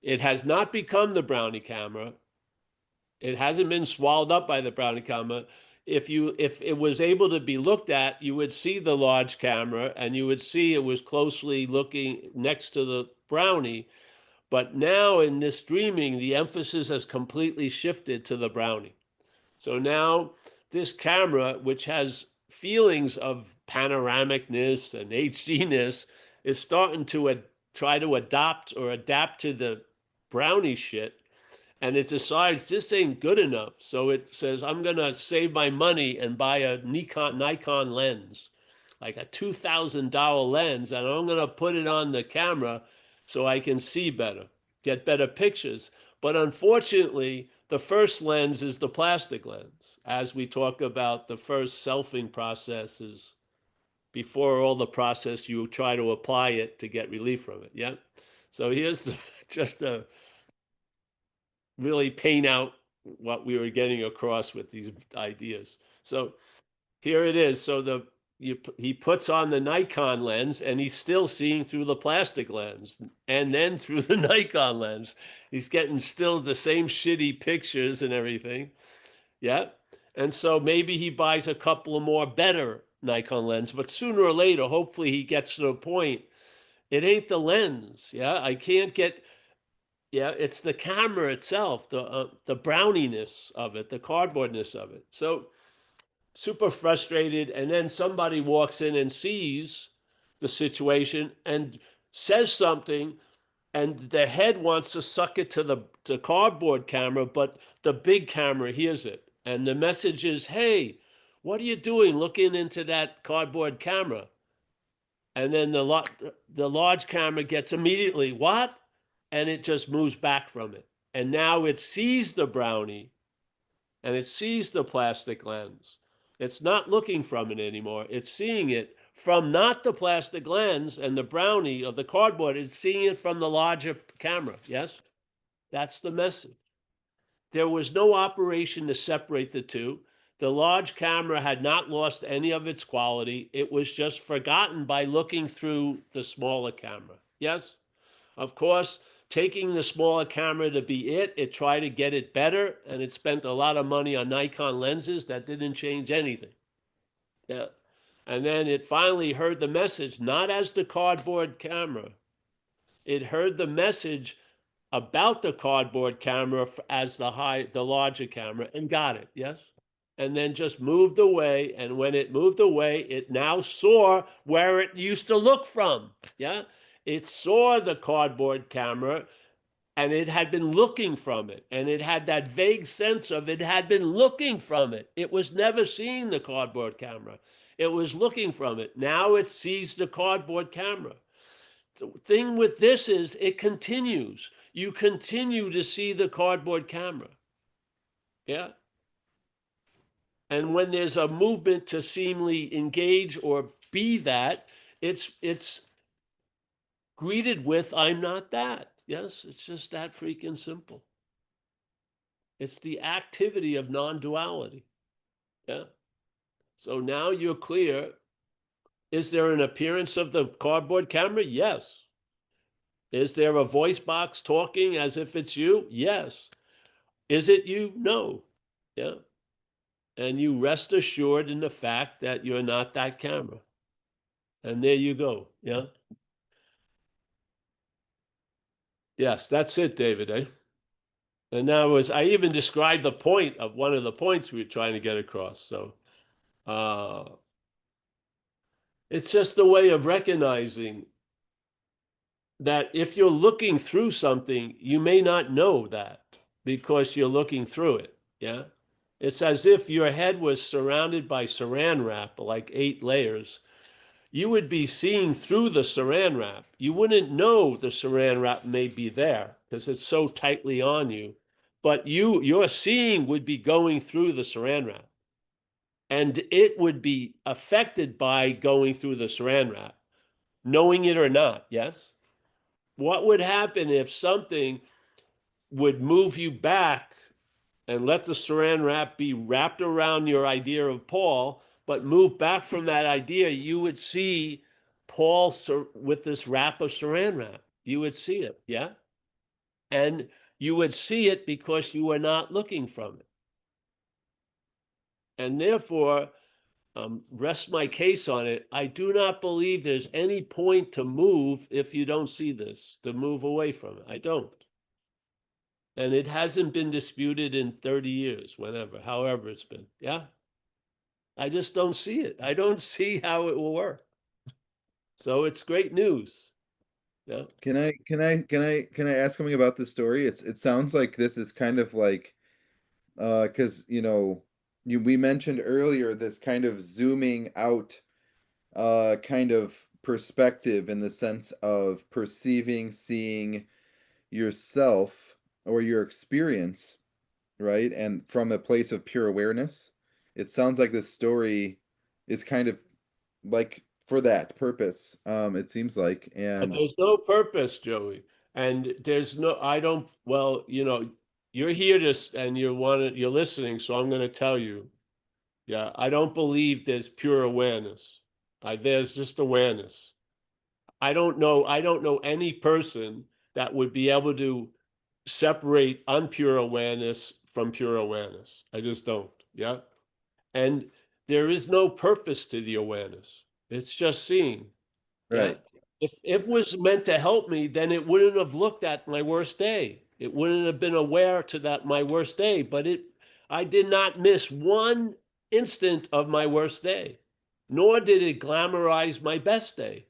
It has not become the brownie camera. It hasn't been swallowed up by the brownie camera. If it was able to be looked at, you would see the large camera and you would see it was closely looking next to the brownie. But now in this dreaming, the emphasis has completely shifted to the brownie. So now this camera, which has feelings of panoramicness and HDness, is starting to try to adopt or adapt to the brownie shit, and it decides this ain't good enough. So it says, I'm going to save my money and buy a Nikon lens, like a $2,000 lens, and I'm going to put it on the camera so I can see better, get better pictures. But unfortunately, the first lens is the plastic lens. As we talk about, the first selfing process is before all the process, you try to apply it to get relief from it. Yeah. So here's just a really paint out what we were getting across with these ideas. So here it is. So he puts on the Nikon lens and he's still seeing through the plastic lens and then through the Nikon lens. He's getting still the same shitty pictures and everything. Yeah. And so maybe he buys a couple of more better Nikon lens, but sooner or later, hopefully he gets to the point. It ain't the lens. Yeah. I can't get, yeah, it's the camera itself, the browniness of it, the cardboardness of it. So super frustrated, and then somebody walks in and sees the situation and says something, and the head wants to suck it to the cardboard camera, but the big camera hears it, and the message is, "Hey, what are you doing looking into that cardboard camera?" And then the large camera gets immediately, "What?" And it just moves back from it. And now it sees the brownie and it sees the plastic lens. It's not looking from it anymore. It's seeing it from not the plastic lens and the brownie or the cardboard. It's seeing it from the larger camera. Yes? That's the message. There was no operation to separate the two. The large camera had not lost any of its quality. It was just forgotten by looking through the smaller camera. Yes? Of course, taking the smaller camera to be it tried to get it better, and it spent a lot of money on Nikon lenses that didn't change anything. Yeah. And then it finally heard the message, not as the cardboard camera. It heard the message about the cardboard camera as the larger camera, and got it. Yes. And then just moved away. And when it moved away, it now saw where it used to look from. Yeah. It saw the cardboard camera and it had been looking from it. And it had that vague sense of it had been looking from it. It was never seeing the cardboard camera. It was looking from it. Now it sees the cardboard camera. The thing with this is it continues. You continue to see the cardboard camera. Yeah. And when there's a movement to seemingly engage or be that, it's greeted with, I'm not that. Yes, it's just that freaking simple. It's the activity of non-duality. Yeah. So now you're clear. Is there an appearance of the cardboard camera? Yes. Is there a voice box talking as if it's you? Yes. Is it you? No. Yeah. And you rest assured in the fact that you're not that camera. And there you go. Yeah. Yes, that's it, David. Eh? And now I even described the point of one of the points we were trying to get across. So it's just a way of recognizing that if you're looking through something, you may not know that because you're looking through it. Yeah. It's as if your head was surrounded by saran wrap, like 8 layers. You would be seeing through the saran wrap. You wouldn't know the saran wrap may be there because it's so tightly on you. But your seeing would be going through the saran wrap. And it would be affected by going through the saran wrap, knowing it or not. Yes? What would happen if something would move you back and let the saran wrap be wrapped around your idea of Paul, but move back from that idea? You would see Paul with this wrap of saran wrap. You would see it, yeah? And you would see it because you were not looking from it. And therefore, rest my case on it. I do not believe there's any point to move if you don't see this, to move away from it. I don't. And it hasn't been disputed in 30 years, whenever, however it's been. Yeah. I just don't see it. I don't see how it will work. So it's great news. Yeah. Can I ask something about this story? It sounds like this is kind of like because we mentioned earlier this kind of zooming out kind of perspective in the sense of perceiving, seeing yourself or your experience, right? And from a place of pure awareness. It sounds like this story is kind of like for that purpose, it seems like. But And there's no purpose, Joey. And there's no, I don't, well, you're here and you're listening, so I'm going to tell you, yeah, I don't believe there's pure awareness. There's just awareness. I don't know any person that would be able to separate unpure awareness from pure awareness. I just don't. Yeah. And there is no purpose to the awareness. It's just seeing. Yeah. right. If it was meant to help me, then it wouldn't have looked at my worst day. It wouldn't have been aware to that my worst day, but I did not miss one instant of my worst day, nor did it glamorize my best day.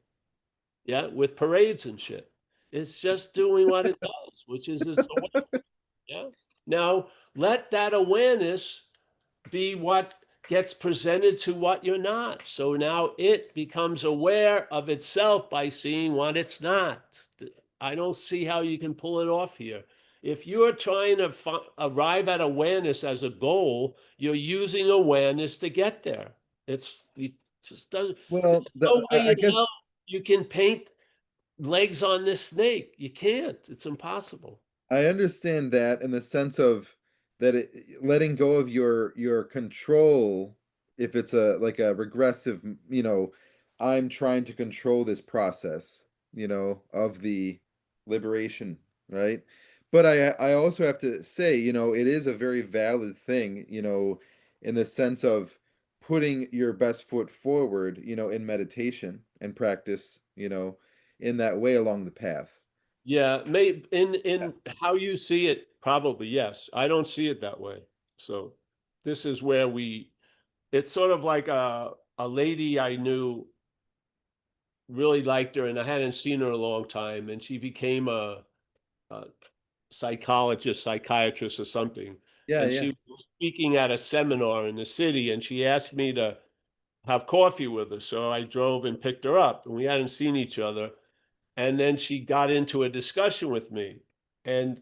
Yeah, with parades and shit. It's just doing what it does, which is its awareness. Yeah. Now let that awareness be what gets presented to what you're not. So now it becomes aware of itself by seeing what it's not. I don't see how you can pull it off here. If you're trying to arrive at awareness as a goal, you're using awareness to get there. It just doesn't. Well, There's no way I in guess hell you can paint legs on this snake. You can't. It's impossible. I understand that in the sense of that letting go of your control, if it's a like a regressive, I'm trying to control this process, of the liberation, right? But I also have to say, it is a very valid thing, in the sense of putting your best foot forward, in meditation and practice, in that way along the path. Yeah, may Yeah. in how you see it, probably yes. I don't see it that way. So this is where it's sort of like a lady I knew really liked her, and I hadn't seen her in a long time, and she became a psychologist, psychiatrist, or something. Yeah, And yeah. she was speaking at a seminar in the city, and she asked me to have coffee with her. So I drove and picked her up, and we hadn't seen each other. And then she got into a discussion with me. And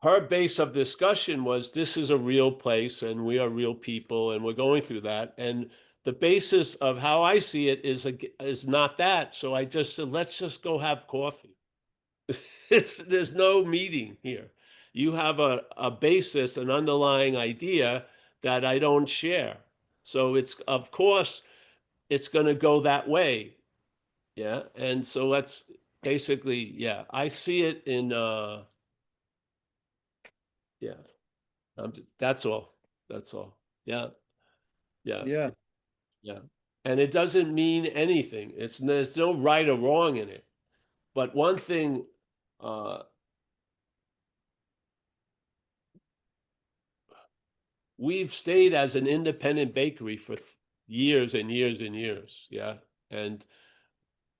her base of discussion was this is a real place and we are real people and we're going through that. And the basis of how I see it is not that. So I just said, let's just go have coffee. There's no meeting here. You have a basis, an underlying idea that I don't share. So of course, it's going to go that way. Yeah. And so let's basically, yeah, I see it in, yeah. That's all. That's all. Yeah. Yeah. Yeah. Yeah. And it doesn't mean anything. There's no right or wrong in it. But one thing, uh, we've stayed as an independent bakery for years and years and years. Yeah. And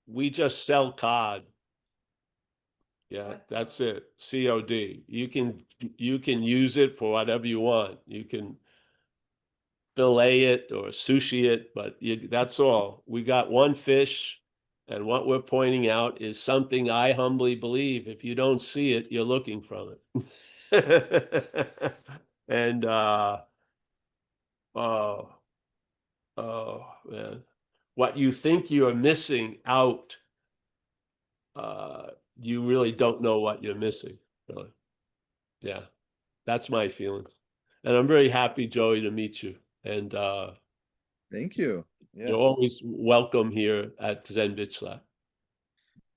we just sell cod. Yeah, that's it. COD. You can use it for whatever you want. You can fillet it or sushi it, but that's all. We got one fish, and what we're pointing out is something I humbly believe. If you don't see it, you're looking from it. And oh, oh man, what you think you are missing out, uh, you really don't know what you're missing. Really, yeah, that's my feeling. And I'm very happy, Joey, to meet you. And Thank you. you're Yeah. always welcome here at Zen Bitch Lab.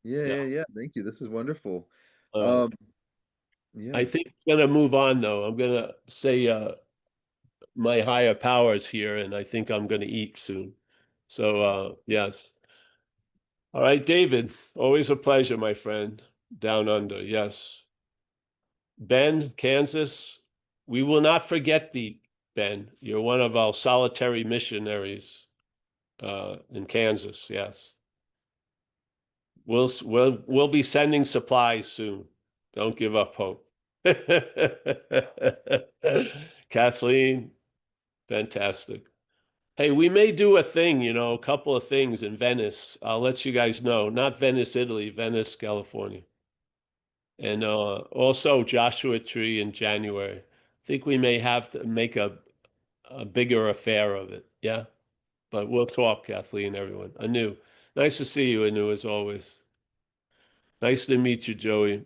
Yeah, Yeah. yeah, yeah. Thank you. This is wonderful. All right. Um, I yeah. think I'm gonna move on though. I'm gonna say my higher powers here, and I think I'm gonna eat soon. So yes. All right, David. Always a pleasure, my friend. Down under, yes. Ben, Kansas. We will not forget thee, Ben. You're one of our solitary missionaries in Kansas. Yes. We'll be sending supplies soon. Don't give up hope. Kathleen, fantastic. Hey, we may do a thing, a couple of things in Venice. I'll let you guys know. Not Venice, Italy, Venice, California. And also Joshua Tree in January. I think we may have to make a bigger affair of it. Yeah. But we'll talk, Kathleen, everyone. Anu, nice to see you, Anu, as always. Nice to meet you, Joey.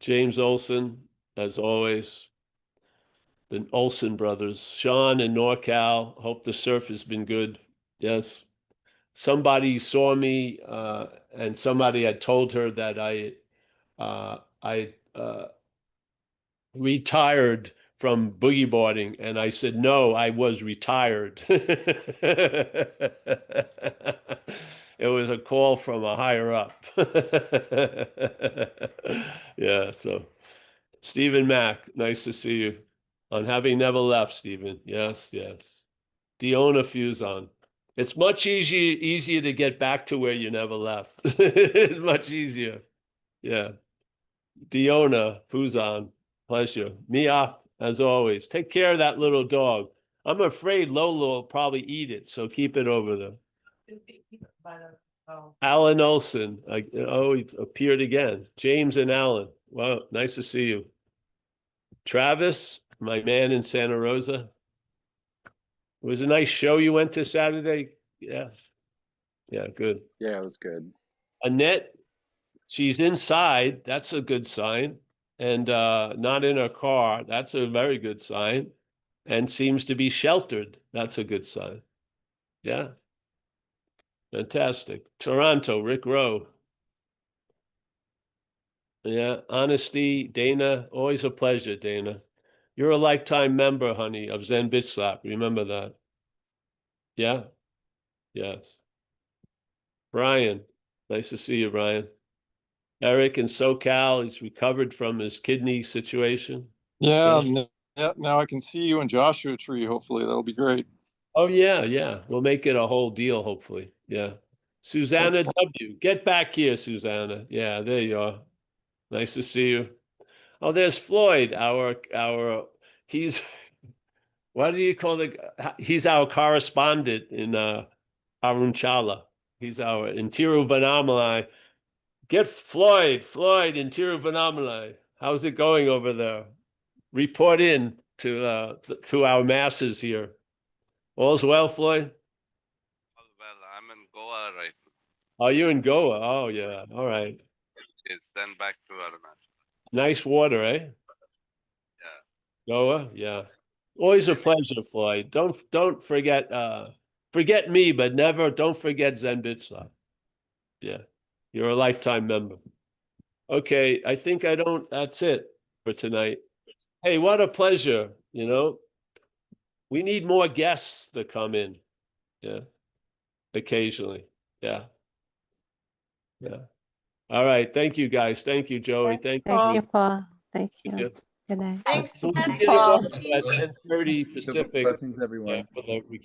James Olson, as always. The Olson brothers. Sean and NorCal. Hope the surf has been good. Yes. Somebody saw me, and somebody had told her that I retired from boogie boarding, and I said, no, I was retired. It was a call from a higher up. Yeah, so Stephen Mack, nice to see you. On having never left, Stephen. Yes, yes. Diona Fuson. It's much easier to get back to where you never left. It's much easier. Yeah. Diona Fuson, pleasure. Mia, as always. Take care of that little dog. I'm afraid Lola will probably eat it, so keep it over there. Alan Olson. He appeared again. James and Alan. Wow, nice to see you. Travis, my man in Santa Rosa. It was a nice show you went to Saturday. Yeah. Yeah, good. Yeah, it was good. Annette, she's inside. That's a good sign. And not in her car. That's a very good sign. And seems to be sheltered. That's a good sign. Yeah. Fantastic. Toronto, Rick Rowe. Yeah. Honesty, Dana. Always a pleasure, Dana. You're a lifetime member, honey, of Zen Bitch Slap. Remember that. Yeah. Yes. Brian. Nice to see you, Brian. Eric in SoCal, he's recovered from his kidney situation. Yeah, now I can see you in Joshua Tree. Hopefully, that'll be great. Oh, yeah. We'll make it a whole deal, hopefully. Yeah. Susanna W. Get back here, Susanna. Yeah, there you are. Nice to see you. Oh, there's Floyd, he's, what do you call he's our correspondent in Arunchala. He's our in Tiruvannamalai. Get Floyd in Tiruvannamalai. How's it going over there? Report in to our masses here. All's well, Floyd? Well, I'm in Goa right Oh, you're in Goa. Oh, yeah. All right. It's then back to Arunachal. Nice water, eh? Yeah. Goa, yeah. Always a pleasure, Floyd. Don't forget forget me, but don't forget Zen Bitsa. Yeah. You're a lifetime member. Okay, I think that's it for tonight. Hey, what a pleasure, We need more guests to come in. Yeah. Occasionally. Yeah. Yeah. All right. Thank you, guys. Thank you, Joey. Thank you. Thank you, Paul. Thank you. Yeah. Good night. Thanks, We'll Ken, get it Paul. off at 10:30 Pacific. Blessings, everyone. For the recovery.